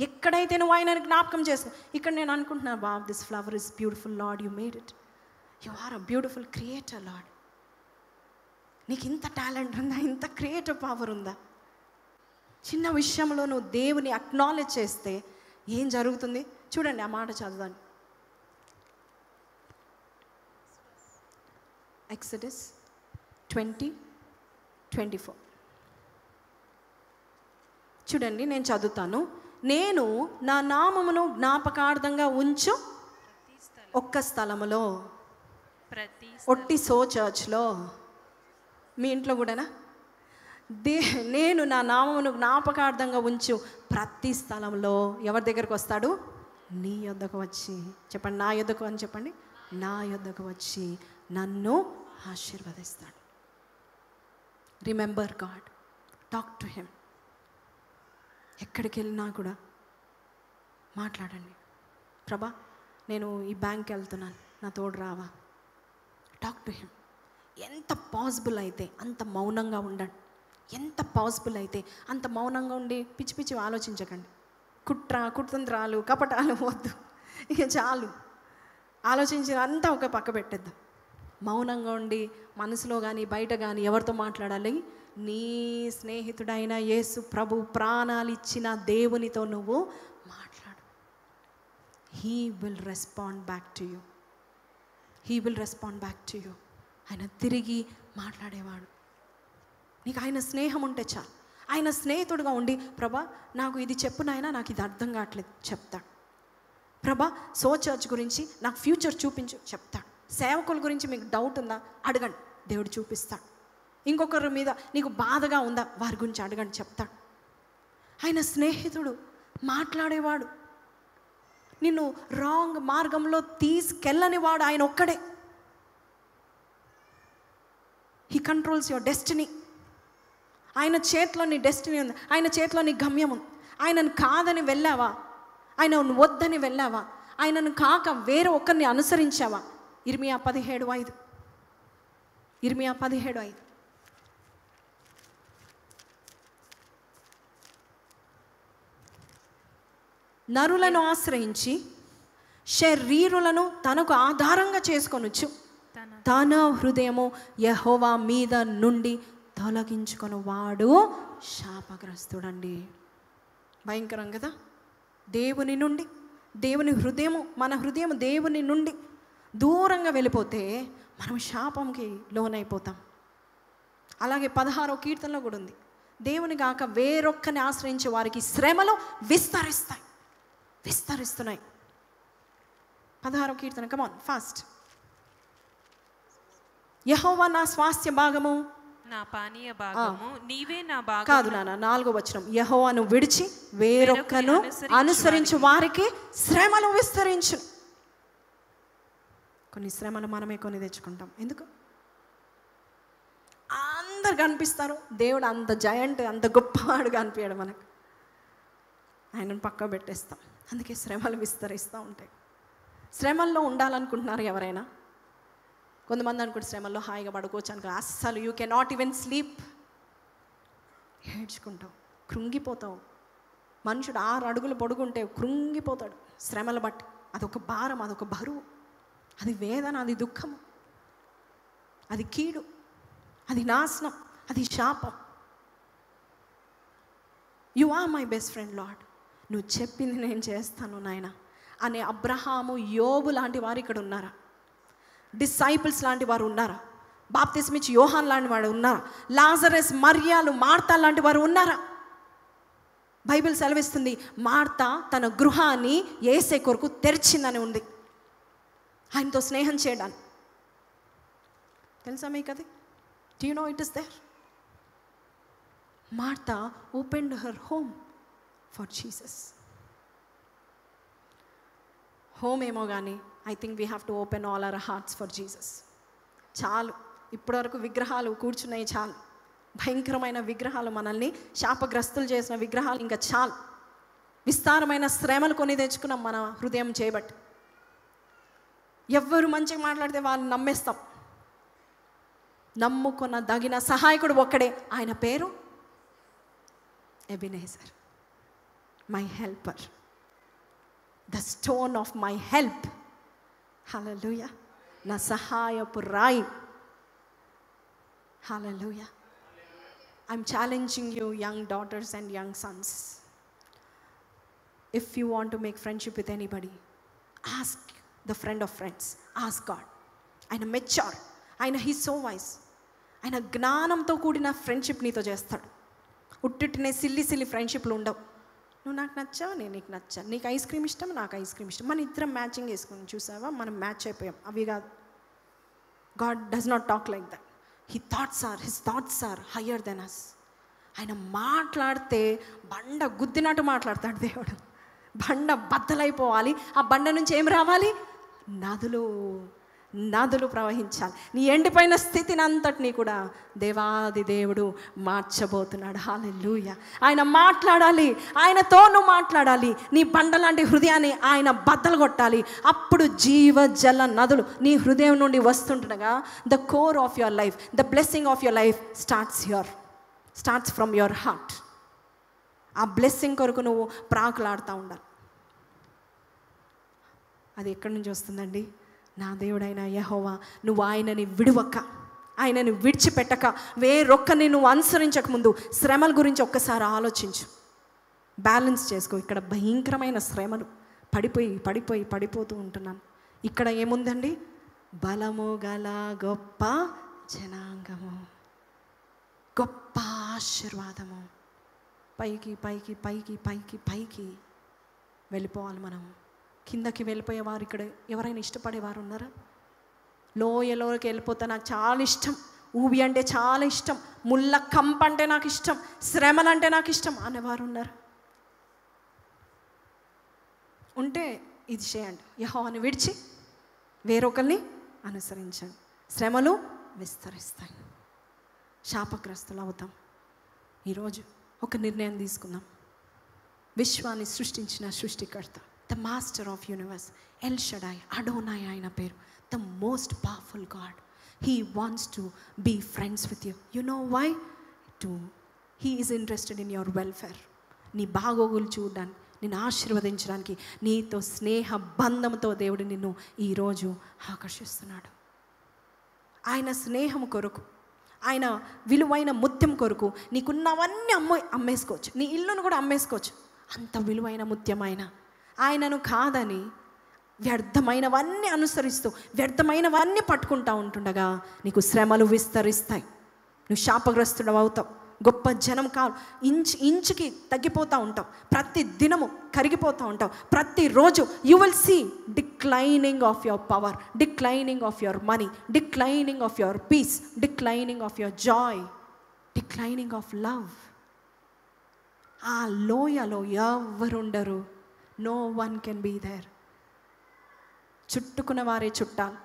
B: ఎక్కడైతే నువ్వు ఆయనని జ్ఞాపకం చేసుకో. ఇక్కడ నేను అనుకుంటున్నాను, wow, this flower is beautiful Lord, you made it, you are a beautiful creator Lord. నీకు ఇంత టాలెంట్ ఉందా? ఇంత క్రియేటివ్ పవర్ ఉందా? చిన్న విషయంలో నువ్వు దేవుని అక్నాలెడ్జ్ చేస్తే ఏం జరుగుతుంది చూడండి. ఆ మాట చదవండి. ఎక్సడస్ 20:24 చూడండి, నేను చదువుతాను. నేను నా నామమును జ్ఞాపకార్థంగా ఉంచు ఒక్క స్థలములో, ఒట్టి సో చర్చ్లో, మీ ఇంట్లో కూడానా? నేను నా నామమును జ్ఞాపకార్థంగా ఉంచు ప్రతి స్థలంలో ఎవరి దగ్గరకు వస్తాడు? నీ యొద్దకు వచ్చి. చెప్పండి, నా యొద్దకు అని చెప్పండి. నా యొద్దకు వచ్చి నన్ను ఆశీర్వదిస్తాడు. Remember God, talk to him. ఎక్కడికి వెళ్ళినా కూడా మాట్లాడండి. ప్రభా, నేను ఈ బ్యాంక్కి వెళ్తున్నాను, నా తోడు రావా? Talk to him. ఎంత పాసిబుల్ అయితే అంత మౌనంగా ఉండండి. ఎంత పాసిబుల్ అయితే అంత మౌనంగా ఉండి పిచ్చి పిచ్చి ఆలోచించకండి. కుతంత్రాలు, కపటాలు వద్దు. ఇక చాలు. ఆలోచించిన అంతా ఒక పక్క పెట్టేద్దాం. మౌనంగా ఉండి మనసులో కానీ బయట కానీ ఎవరితో మాట్లాడాలి? నీ స్నేహితుడైన యేసు ప్రభు ప్రాణాలు ఇచ్చిన దేవునితో నువ్వు మాట్లాడు. He will respond back to you. He will respond back to you. ఆయన తిరిగి మాట్లాడేవాడు. నీకు ఆయన స్నేహం ఉంటే చాలు. ఆయన స్నేహితుడుగా ఉండి, ప్రభా నాకు ఇది చెప్పు నాయనా, నాకు ఇది అర్థం కావట్లేదు చెప్తాడు. ప్రభా సో చర్చ్ గురించి నాకు ఫ్యూచర్ చూపించు చెప్తాడు. సేవకుల గురించి మీకు డౌట్ ఉందా అడగండి, దేవుడు చూపిస్తాడు. ఇంకొకరి మీద నీకు బాధగా ఉందా, వారి గురించి అడగండి, చెప్తాడు. ఆయన స్నేహితుడు, మాట్లాడేవాడు, నిన్ను రాంగ్ మార్గంలో తీసుకెళ్ళని వాడు ఆయన ఒక్కడే. He controls your destiny. ఆయన చేతిలో నీ డెస్టినీ ఉంది, ఆయన చేతిలో నీ గమ్యం ఉంది. ఆయనను కాదని వెళ్ళావా, ఆయనను వద్దని వెళ్ళావా, ఆయనను కాక వేరే ఒక్కరిని అనుసరించావా? ఇర్మియా 17:5. ఇర్మియా 17:5. నరులను ఆశ్రయించి శరీరులను తనకు ఆధారంగా చేసుకొనొచ్చు, తన హృదయము యెహోవా మీద నుండి తొలగించుకొని వాడు శాపగ్రస్తుడండి. భయంకరం కదా. దేవుని నుండి, దేవుని హృదయము, మన హృదయం దేవుని నుండి దూరంగా వెళ్ళిపోతే మనం శాపంకి లోనైపోతాం. అలాగే 16వ కీర్తనలో కూడా ఉంది, దేవుని కాక వేరొక్కని ఆశ్రయించే వారికి శ్రమలు విస్తరిస్తున్నాయి. 16వ కీర్తన, కమాన్ ఫాస్ట్. యెహోవా నా స్వాస్థ్య భాగము,
C: నా పానీయ భాగము, నీవే నా భాగము.
B: కాదు నాన్న, 4వ వచనం, యెహోవాను విడిచి వేరొక్కను అనుసరించు వారికి శ్రమలు విస్తరించు. కొన్ని శ్రమలు మనమే కొని తెచ్చుకుంటాం. ఎందుకు? అందరు కనిపిస్తారు, దేవుడు అంత జయంట్, అంత గొప్పవాడుగా అనిపించాడు మనకు. ఆయనను పక్క పెట్టేస్తాం. అందుకే శ్రమలు విస్తరిస్తూ ఉంటాయి. శ్రమల్లో ఉండాలనుకుంటున్నారు ఎవరైనా? కొంతమంది అనుకుంటే శ్రమల్లో హాయిగా పడుకోవచ్చు అనుకో. అస్సలు you can not even sleep. ఏడ్చుకుంటావు, కృంగిపోతావు. మనుషుడు 6 అడుగులు పొడుగుంటే కృంగిపోతాడు శ్రమలు బట్టి. అదొక భారం, అదొక బరువు, అది వేదన, అది దుఃఖం, అది కీడు, అది నాశనం, అది శాపం. You are my best friend Lord, నువ్వు చెప్పింది నేను చేస్తాను నాయన అనే అబ్రహాము, యోబు లాంటి వారు ఇక్కడ ఉన్నారా? డిసైపుల్స్ లాంటి వారు ఉన్నారా? బాప్తిస్మిచ్చి యోహాన్ లాంటి వాడు ఉన్నారా? లాజరస్, మరియాలు, మార్తా లాంటి వారు ఉన్నారా? బైబిల్ సెలవిస్తుంది, మార్తా తన గృహాన్ని యేసే కొరకు తెరిచిందని ఉంది, ఆయనతో స్నేహం చేయడానికి. తెలుసా మీకు అది? Do you know it is there? Martha opened her home for Jesus. Home ఏమో కానీ I think we have to open all our hearts for Jesus. చాలు, ఇప్పటివరకు విగ్రహాలు కూర్చున్నాయి చాలు. భయంకరమైన విగ్రహాలు, మనల్ని శాపగ్రస్తులు చేసిన విగ్రహాలు ఇంకా చాలు. విస్తారమైన శ్రమలు కొని తెచ్చుకున్నాం మన హృదయం చేయబట్టి. ఎవ్వరు మంచిగా మాట్లాడితే వాళ్ళని నమ్మేస్తాం. నమ్ముకున్న దగిన సహాయకుడు ఒక్కడే, ఆయన పేరు Ebenezer, my helper, the stone of my help. Hallelujah, నా సహాయపు రాయి. Hallelujah. I'm challenging you young daughters and young sons, if you want to make friendship with anybody, ask the friend of friends, ask God. ఆయన mature, ఆయన he so wise. ఆయన జ్ఞానంతో కూడిన friendship నీతో చేస్తాడు. ఉట్టినే సిల్లి ఫ్రెండ్షిప్లు ఉండవు. నువ్వు నాకు నచ్చావు, నేను నీకు నచ్చాను, నీకు ఐస్ క్రీమ్ ఇష్టం, నాకు ఐస్ క్రీమ్ ఇష్టం, మన ఇద్దరం మ్యాచింగ్ వేసుకుని చూసావా, మనం మ్యాచ్ అయిపోయాం. అవి కాదు. God does not talk like that. His thoughts are higher than us. ఆయన మాట్లాడితే బండ గుద్దినట్టు మాట్లాడతాడు దేవుడు. బండ బద్దలైపోవాలి. ఆ బండ నుంచి ఏం రావాలి? నదులు, నదులు ప్రవహించాలి. నీ ఎండిపోయిన స్థితిని అంతటినీ కూడా దేవాది దేవుడు మార్చబోతున్నాడు. హల్లెలూయా. ఆయన మాట్లాడాలి, ఆయనతో నువ్వు మాట్లాడాలి. నీ బండలాంటి హృదయాన్ని ఆయన బద్దలు కొట్టాలి. అప్పుడు జీవ జల నదులు నీ హృదయం నుండి వస్తుండగా the core of your life, the blessing of your life starts from your heart. ఆ బ్లెస్సింగ్ కొరకు నువ్వు ప్రాకులాడుతూ ఉండాలి. అది ఎక్కడి నుంచి వస్తుందండి? నా దేవుడైన యెహోవా, నువ్వు ఆయనని విడువక, ఆయనని విడిచిపెట్టక, వేరొక్కని నువ్వు అనుసరించక ముందు శ్రమల గురించి ఒక్కసారి ఆలోచించు. బ్యాలెన్స్ చేసుకో. ఇక్కడ భయంకరమైన శ్రమలు, పడిపోతూ ఉంటున్నాను. ఇక్కడ ఏముందండి? బలము గల గొప్ప జనాంగము, గొప్ప ఆశీర్వాదము. పైకి పైకి పైకి పైకి పైకి వెళ్ళిపోవాలి మనం. కిందకి వెళ్ళిపోయేవారు ఇక్కడ ఎవరైనా ఇష్టపడేవారు ఉన్నారా? లోయలోకి వెళ్ళిపోతే నాకు చాలా ఇష్టం, ఊబి అంటే చాలా ఇష్టం, ముళ్ళ కంప అంటే నాకు ఇష్టం, శ్రమలు అంటే నాకు ఇష్టం అనేవారు ఉన్నారు? ఉంటే ఇది చేయండి, యెహోవాని విడిచి వేరొకరిని అనుసరించండి. శ్రమలు విస్తరిస్తాయి, శాపగ్రస్తులు అవుతాం. ఈరోజు ఒక నిర్ణయం తీసుకుందాం. విశ్వాన్ని సృష్టించిన సృష్టికర్త, the master of universe, El Shaddai, Adonai ఆయన పేరు, the most powerful God. He wants to be friends with you. You know why? He is interested in your welfare. నీ బాగోగులు చూడడానికి, నిన్ను ఆశీర్వదించడానికి, నీతో స్నేహ బంధంతో దేవుడు నిన్ను ఈరోజు ఆకర్షిస్తున్నాడు. ఆయన స్నేహం కొరకు, ఆయన విలువైన ముత్యం కొరకు నీకున్నవన్నీ అమ్మేసుకోవచ్చు, నీ ఇల్లును కూడా అమ్మేసుకోవచ్చు. అంత విలువైన ముత్యం ఆయనను కాదని వ్యర్థమైనవన్నీ అనుసరిస్తూ వ్యర్థమైనవన్నీ పట్టుకుంటూ ఉంటుండగా నీకు శ్రమలు విస్తరిస్తాయి. నువ్వు శాపగ్రస్తుడు అవుతావు. గొప్ప జనం కాదు, ఇంచుకి తగ్గిపోతూ ఉంటావు. ప్రతి దినము కరిగిపోతూ ఉంటావు. ప్రతిరోజు you will see declining of your power, declining of your money, declining of your peace, declining of your joy, declining of love. ఆ లోయలో ఎవరుండరు. No one can be there. చుట్టుకున్న వారే చుట్టాలు.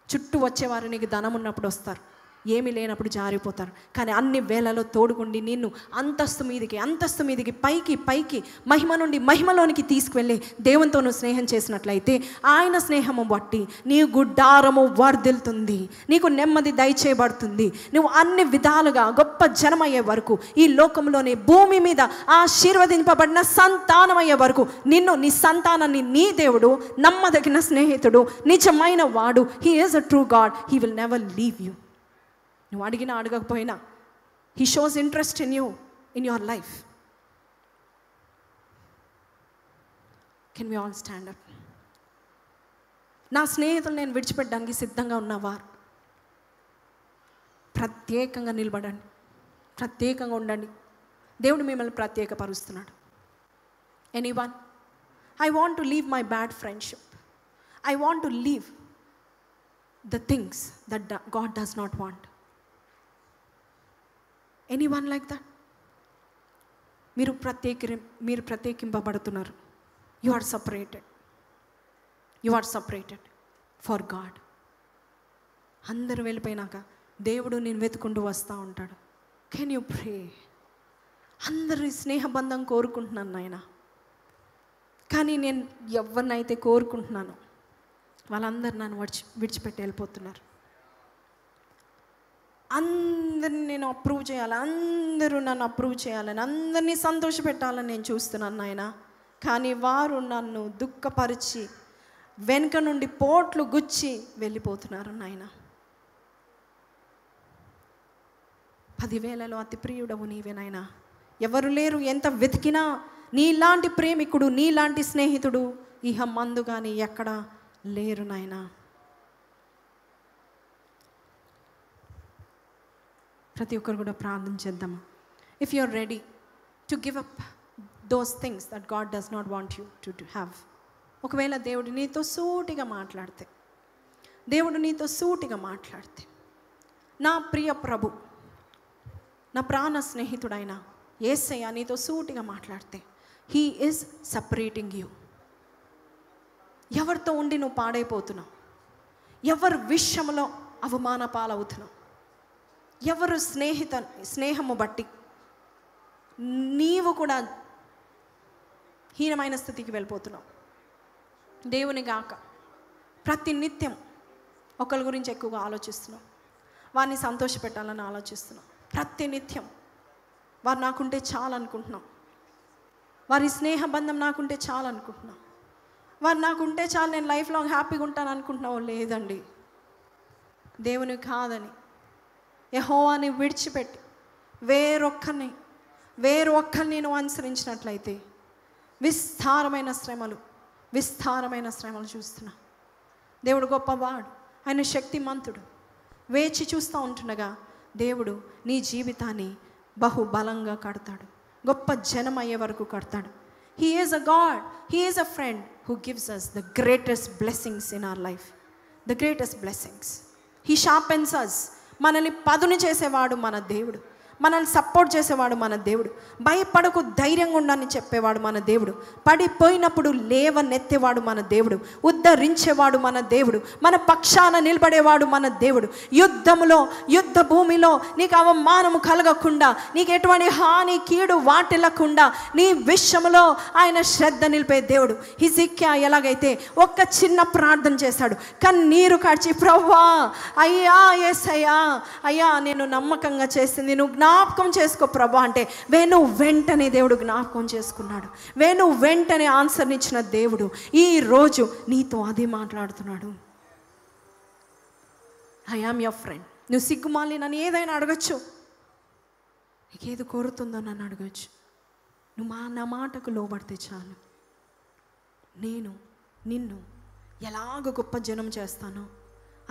B: చుట్టూ వచ్చేవారు నీకు ధనం ఉన్నప్పుడు వస్తారు, ఏమీ లేనప్పుడు జారిపోతారు. కానీ అన్ని వేళలో తోడుకుండి నిన్ను అంతస్తు మీదికి పైకి మహిమ నుండి మహిమలోనికి తీసుకువెళ్ళి దేవునితో నువ్వు స్నేహం చేసినట్లయితే ఆయన స్నేహము బట్టి నీ గుడ్డారము వర్ధిల్లుతుంది, నీకు నెమ్మది దయచేయబడుతుంది. నువ్వు అన్ని విధాలుగా గొప్ప జనమయ్యే వరకు, ఈ లోకంలోని భూమి మీద ఆశీర్వదింపబడిన సంతానమయ్యే వరకు నిన్ను, నీ సంతానాన్ని నీ దేవుడు నమ్మదగిన స్నేహితుడు, నిజమైన వాడు. He is a true God. He will never leave you. నువ్వు అడిగినా అడగకపోయినా he shows interest in you, in your life. Can we all stand up? నా స్నేహితులు నేను విడిచిపెట్టడానికి సిద్ధంగా ఉన్నవారు ప్రత్యేకంగా నిలబడండి, ప్రత్యేకంగా ఉండండి. దేవుడు మిమ్మల్ని ప్రత్యేకపరుస్తున్నాడు. Anyone? I want to leave my bad friendship. I want to leave the things that God does not want. Anyone like that? మీరు ప్రత్యేకింపబడుతున్నారు. You are separated for God. అందరూ వెళ్ళిపోయినాక దేవుడు నేను వెతుకుంటూ వస్తూ ఉంటాడు. Can you pray? అందరి స్నేహబంధం కోరుకుంటున్నాను నాయన, కానీ నేను ఎవరినైతే కోరుకుంటున్నాను వాళ్ళందరూ నన్ను విడిచిపెట్టి వెళ్ళిపోతున్నారు. అందరిని నేను అప్రూవ్ చేయాలి, అందరూ నన్ను అప్రూవ్ చేయాలని, అందరినీ సంతోషపెట్టాలని నేను చూస్తున్నాను నాయన. కానీ వారు నన్ను దుఃఖపరిచి వెనుక నుండి పోట్లు గుచ్చి వెళ్ళిపోతున్నారు నాయన. 10,000లో అతి ప్రియుడవు నీవే నాయన. ఎవరు లేరు, ఎంత వెతికినా నీలాంటి ప్రేమికుడు, నీలాంటి స్నేహితుడు ఇహ మందు కానీ ఎక్కడ లేరు నాయనా. ప్రతి ఒక్కరు కూడా ప్రార్థన చేద్దాము. If you are ready to give up those things that God does not want you to have. ఒకవేళ దేవుడు నీతో సూటిగా మాట్లాడితే, నా ప్రియ ప్రభు, నా ప్రాణ స్నేహితుడైన యేసయ్య నీతో సూటిగా మాట్లాడితే, హీ ఈజ్ సపరేటింగ్ యూ. ఎవరితో ఉండి నువ్వు పాడైపోతున్నావు? ఎవరి విషయంలో అవమాన పాలవుతున్నావు, ఎవరు స్నేహము బట్టి నీవు కూడా హీనమైన స్థితికి వెళ్ళిపోతున్నావు. దేవుని గాక ప్రతి నిత్యం ఒకరి గురించి ఎక్కువగా ఆలోచిస్తున్నాం, వారిని సంతోషపెట్టాలని ఆలోచిస్తున్నాం. ప్రతి నిత్యం వారు నాకుంటే చాలు అనుకుంటున్నాం, వారి స్నేహ బంధం నాకుంటే చాలు అనుకుంటున్నాం, వారు నాకుంటే చాలు నేను లైఫ్ లాంగ్ హ్యాపీగా ఉంటాను అనుకుంటున్నావు. లేదండి, దేవుని కాదని యెహోవాని విడిచిపెట్టి వేరొక్కరిని నువ్వు అనుసరించినట్లయితే విస్తారమైన శ్రమలు చూస్తున్నా. దేవుడు గొప్పవాడు, ఆయన శక్తిమంతుడు. వేచి చూస్తూ ఉంటుండగా దేవుడు నీ జీవితాన్ని బహుబలంగా కడతాడు, గొప్ప జనం అయ్యే వరకు కడతాడు. He is a god, he is a friend who gives us the greatest blessings in our life, the greatest blessings. He sharpens us. మనల్ని పదును చేసేవాడు మన దేవుడు, మనల్ని సపోర్ట్ చేసేవాడు మన దేవుడు. భయపడకు, ధైర్యంగా ఉండని చెప్పేవాడు మన దేవుడు. పడిపోయినప్పుడు లేవనెత్తేవాడు మన దేవుడు. ఉద్ధరించేవాడు మన దేవుడు. మన పక్షాన నిలబడేవాడు మన దేవుడు. యుద్ధ భూమిలో నీకు అవమానము కలగకుండా, నీకు ఎటువంటి హాని కీడు వాటిల్లకుండా నీ విషయంలో ఆయన శ్రద్ధ నిలిపే దేవుడు. హిజ్కియా ఎలాగైతే ఒక్క చిన్న ప్రార్థన చేశాడు, కన్నీరు కార్చి, ప్రభువా అయ్యా యేసయ్యా అయ్యా నేను నమ్మకంగా చేసింది నువ్వు జ్ఞాపకం చేసుకో ప్రభా అంటే వెంటనే దేవుడు జ్ఞాపకం చేసుకున్నాడు. వెంటనే ఆన్సర్ ఇచ్చిన దేవుడు ఈరోజు నీతో అదే మాట్లాడుతున్నాడు. I am your friend. నువ్వు సిగ్గుమాలి నన్ను ఏదైనా అడగచ్చు, నీకేది కోరుతుందో నన్ను అడగచ్చు. నువ్వు నా మాటకు లోబడితే చాలు, నేను నిన్ను ఎలాగ గొప్ప జనం చేస్తానో,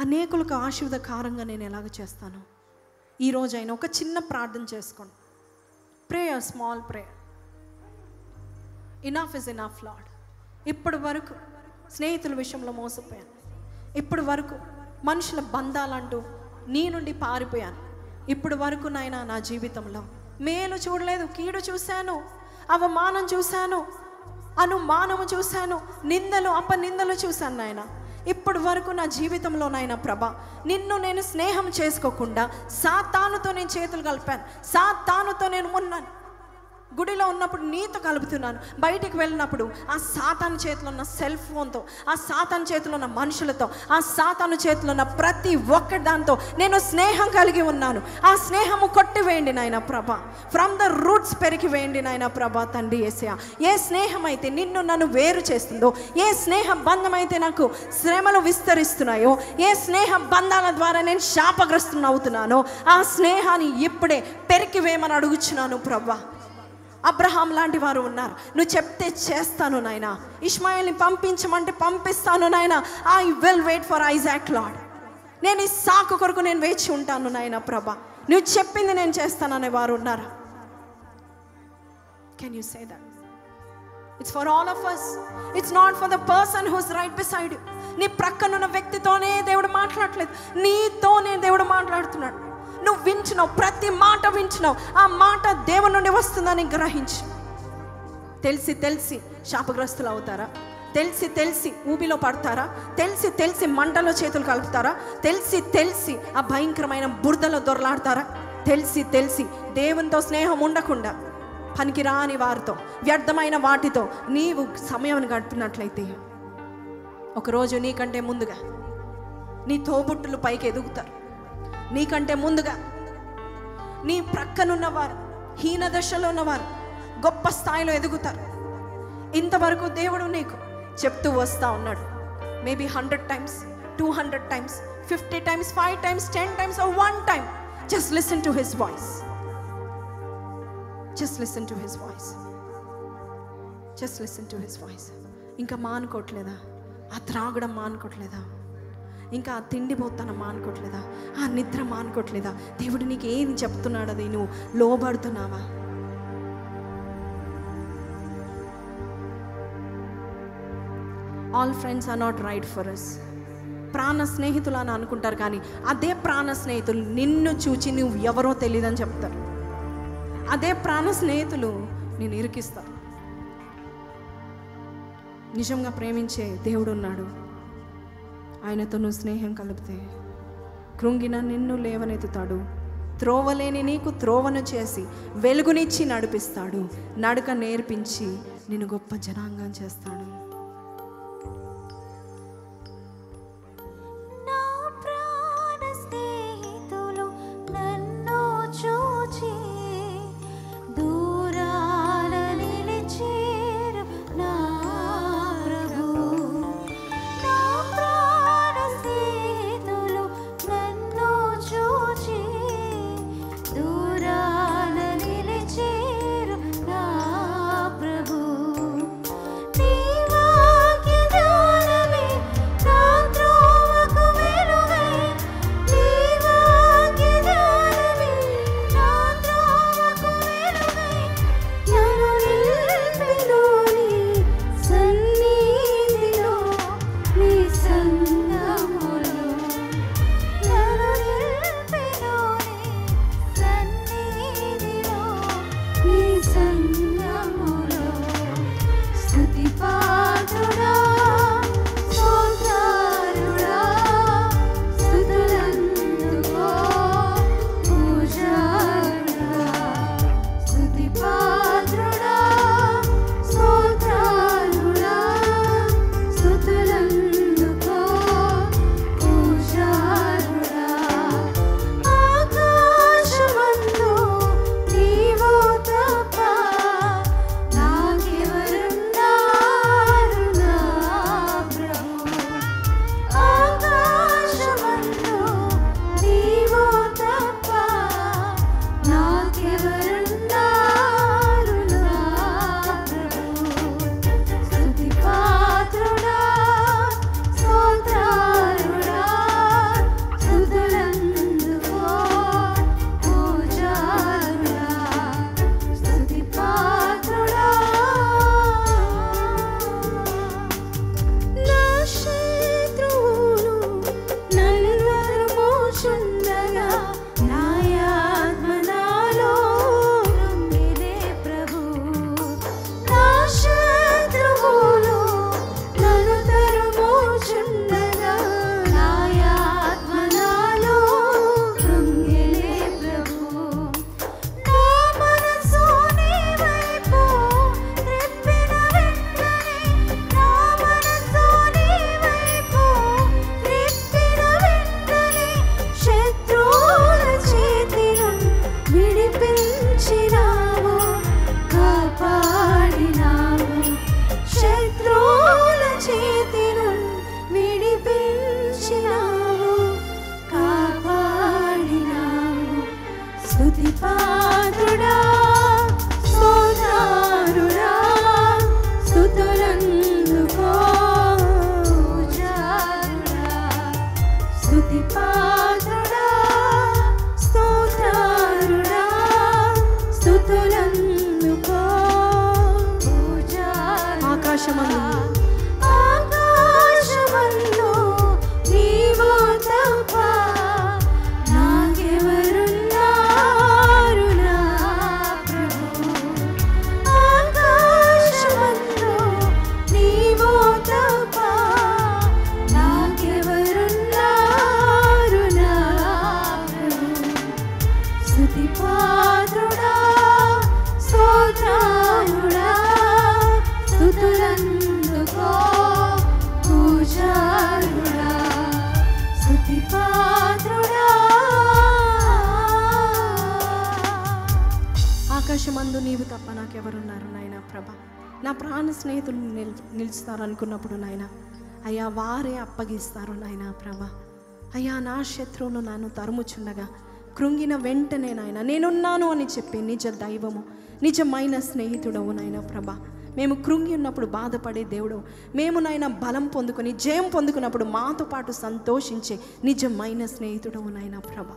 B: అనేకులకు ఆశీర్వాదకారంగా నేను ఎలాగ చేస్తానో. ఈరోజైనా ఒక చిన్న ప్రార్థన చేసుకోండి. Prayer, small prayer. Enough is enough lord. ఇప్పటి వరకు స్నేహితుల విషయంలో మోసపోయాను, ఇప్పటి వరకు మనుషుల బంధాలంటూ నీ నుండి పారిపోయాను. ఇప్పటి వరకు నాయన నా జీవితంలో మేలు చూడలేదు, కీడు చూశాను, అవమానం చూశాను, అనుమానము చూశాను, నిందలు అపనిందలు చూశాను నాయన. ఇప్పటి వరకు నా జీవితంలో నాయన ప్రభా నిన్ను నేను స్నేహం చేసుకోకుండా సాతానుతో నేను చేతులు కలిపాను, సాతానుతో నేను ఉన్నాను. గుడిలో ఉన్నప్పుడు నీతో కలుపుతున్నాను, బయటికి వెళ్ళినప్పుడు ఆ సాతాను చేతిలో ఉన్న సెల్ ఫోన్తో, ఆ సాతాను చేతిలో ఉన్న మనుషులతో, ఆ సాతాను చేతిలో ఉన్న ప్రతి ఒక్క దాంతో నేను స్నేహం కలిగి ఉన్నాను. ఆ స్నేహము కొట్టివేయండి నాయన ప్రభా, ఫ్రమ్ ద రూట్స్ పెరిగి వేయండి నాయన ప్రభా తండ్రి యేసయ్యా. ఏ స్నేహం అయితే నిన్ను నన్ను వేరు చేస్తుందో, ఏ స్నేహ బంధం అయితే నాకు శ్రమలు విస్తరిస్తున్నాయో, ఏ స్నేహ బంధాల ద్వారా నేను శాపగ్రస్తుని అవుతున్నానో, ఆ స్నేహాన్ని ఇప్పుడే పెరికి వేయమని అడుగుచున్నాను ప్రభా. అబ్రహాం లాంటి వారు ఉన్నారు, నువ్వు చెప్తే చేస్తాను నాయన. ఇష్మాయిల్ని పంపించమంటే పంపిస్తాను నాయన. I will wait for Isaac Lord. నేను ఈ సాకు కొరకు నేను వేచి ఉంటాను నాయన ప్రభా, నువ్వు చెప్పింది నేను చేస్తాననే వారు ఉన్నారు. Can you say that? It's for all of us. It's not for the person who's right beside you. నీ ప్రక్కనున్న వ్యక్తితోనే దేవుడు మాట్లాడట్లేదు, నీతోనే దేవుడు మాట్లాడుతున్నాడు. నువ్వు వింటున్నావు, ప్రతి మాట వింటున్నావు, ఆ మాట దేవుని నుండి వస్తుందని గ్రహించు. తెలిసి శాపగ్రస్తులు అవుతారా? తెలిసి ఊబిలో పడతారా? తెలిసి మంటలో చేతులు కలుపుతారా? తెలిసి ఆ భయంకరమైన బురదలో దొరలాడతారా? తెలిసి దేవునితో స్నేహం ఉండకుండా పనికిరాని వారితో, వ్యర్థమైన వాటితో నీవు సమయం గడిపినట్లయితే ఒకరోజు నీకంటే ముందుగా నీ తోబుట్టులు పైకి ఎదుగుతారు. నీకంటే ముందుగా నీ ప్రక్కనున్నవారు, హీన దశలో ఉన్నవారు గొప్ప స్థాయిలో ఎదుగుతారు. ఇంతవరకు దేవుడు నీకు చెప్తూ వస్తూ ఉన్నాడు. Maybe 100 times, 200 times, 50 times, 5 times, 10 times or 1 time. Just listen to his voice. Just listen to his voice. Just listen to his voice. ఇంకా మానుకోవట్లేదా? ఆ త్రాగడం మానుకోవట్లేదా? ఇంకా ఆ తిండి పోతానం మానుకోవట్లేదా? ఆ నిద్ర మానుకోవట్లేదా? దేవుడు నీకు ఏం చెప్తున్నాడు, అది నువ్వు లోబడుతున్నావా? All friends are not right for us. ప్రాణ స్నేహితులు అని అనుకుంటారు, కానీ అదే ప్రాణ స్నేహితులు నిన్ను చూచి నువ్వు ఎవరో తెలియదని చెప్తారు. అదే ప్రాణ స్నేహితులు నేను ఇరికిస్తారు. నిజంగా ప్రేమించే దేవుడు ఉన్నాడు, ఆయనతో నువ్వు స్నేహం కలిపితే కృంగిన నిన్ను లేవనెత్తుతాడు. త్రోవలేని నీకు త్రోవను చేసి వెలుగునిచ్చి నడిపిస్తాడు. నడక నేర్పించి నిన్ను గొప్ప జనాంగం చేస్తాడు. ఆకాశమందు నీవు తప్ప నాకెవరున్నారు నాయనా ప్రభ. నా ప్రాణ స్నేహితులు నిలుస్తారు అనుకున్నప్పుడు నాయన అయ్యా వారే అప్పగిస్తారు నాయనా ప్రభ. అయ్యా నా శత్రువులు నన్ను తరుముచుండగా కృంగిన వెంటనే నాయన నేనున్నాను అని చెప్పి నిజ దైవము నిజమైన స్నేహితుడవు నాయనా ప్రభ. మేము కృంగి ఉన్నప్పుడు బాధపడే దేవుడు, మేము నాయన బలం పొందుకొని జయం పొందుకున్నప్పుడు మాతో పాటు సంతోషించే నిజమైన స్నేహితుడవు నాయనా ప్రభ.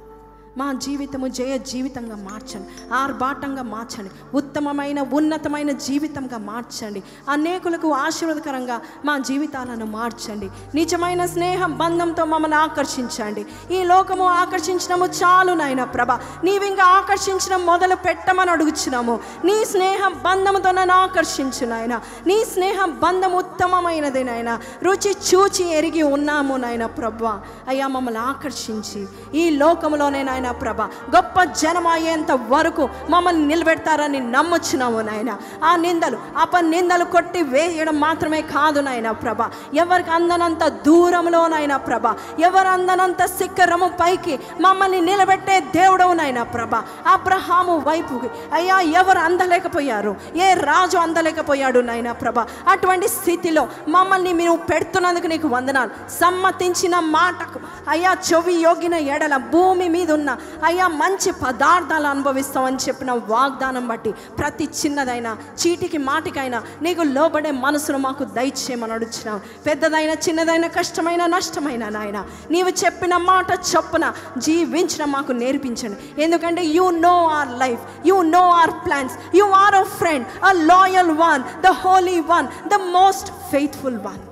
B: మా జీవితము జయ జీవితంగా మార్చండి, ఆర్భాటంగా మార్చండి, ఉత్తమమైన ఉన్నతమైన జీవితంగా మార్చండి, అనేకులకు ఆశీర్వాదకరంగా మా జీవితాలను మార్చండి. నిజమైన స్నేహం బంధంతో మమ్మల్ని ఆకర్షించండి. ఈ లోకము ఆకర్షించడము చాలు నాయన ప్రభ, నీవింకా ఆకర్షించడం మొదలు పెట్టమని అడుగుచున్నాము. నీ స్నేహం బంధముతో నన్ను ఆకర్షించు నాయన. నీ స్నేహం బంధం ఉత్తమమైనది నాయన, రుచి చూచి ఎరిగి ఉన్నాము నాయన ప్రభ. అయ్యా మమ్మల్ని ఆకర్షించి ఈ లోకంలోనే నాయన ప్రభ గొప్ప జనం అయ్యేంత వరకు మమ్మల్ని నిలబెడతారని నమ్ముచున్నాము నాయన. ఆ నిందలు అపనిందలు కొట్టి వేయడం మాత్రమే కాదు నాయన ప్రభ, ఎవరికి అందనంత దూరంలో నాయన ప్రభ, ఎవరు అందనంత శిఖరము పైకి మమ్మల్ని నిలబెట్టే దేవుడవు నాయన ప్రభ. అబ్రహాము వైపుకి అయ్యా ఎవరు అందలేకపోయారు, ఏ రాజు అందలేకపోయాడు నాయన ప్రభ. అటువంటి స్థితిలో మమ్మల్ని మీరు పెడుతున్నందుకు నీకు వందనాలు. సమ్మతించిన మాటకు అయ్యా చెవి యోగిన ఎడల భూమి మీద ఉన్న అయ్యా మంచి పదార్థాలు అనుభవిస్తామని చెప్పిన వాగ్దానం బట్టి ప్రతి చిన్నదైనా చీటికి మాటికైనా నీకు లోబడే మనసును మాకు దయచేయమని అడుగుతున్నాం. పెద్దదైన చిన్నదైన కష్టమైన నష్టమైన నాయన నీవు చెప్పిన మాట చొప్పున జీవించడం మాకు నేర్పించండి. ఎందుకంటే you know our life, you know our plans, you are a friend, a loyal one, the holy one, the most faithful one.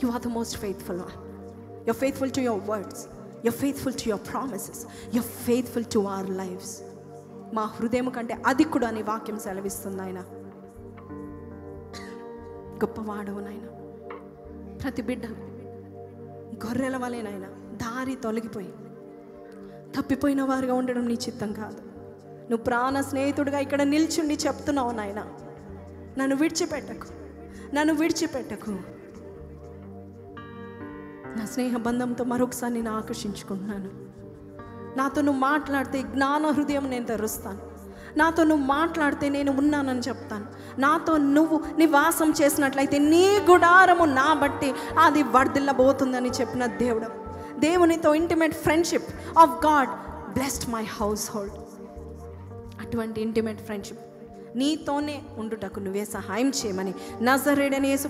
B: You are the most faithful one. You're faithful to your words. You're faithful to your promises. You're faithful to our lives. మా హృదయం కంటే అధికుడు అని వాక్యం సెలవిస్తుంది ఆయన. గొప్పవాడవు నాయన. ప్రతి బిడ్డ గొర్రెల వలె నాయన దారి తొలగిపోయి తప్పిపోయిన వారుగా ఉండడం నీ చిత్తం కాదు. నువ్వు ప్రాణ స్నేహితుడిగా ఇక్కడ నిల్చుండి చెప్తున్నావు నాయన, నన్ను విడిచిపెట్టకు, నన్ను విడిచిపెట్టకు. నా స్నేహ బంధంతో మరొకసారి నేను ఆకర్షించుకుంటున్నాను. నాతో నువ్వు మాట్లాడితే జ్ఞాన హృదయం నేను తెరుస్తాను. నాతో నువ్వు మాట్లాడితే నేను ఉన్నానని చెప్తాను. నాతో నువ్వు నివాసం చేసినట్లయితే నీ గుడారము నా బట్టి అది వర్ధిల్లబోతుందని చెప్పిన దేవుడు. దేవునితో intimate friendship of God blessed my house hold. అటువంటి ఇంటిమేట్ ఫ్రెండ్షిప్ నీతోనే ఉండుటకు నువ్వే సహాయం చేయమని నజరేయుడైన యేసు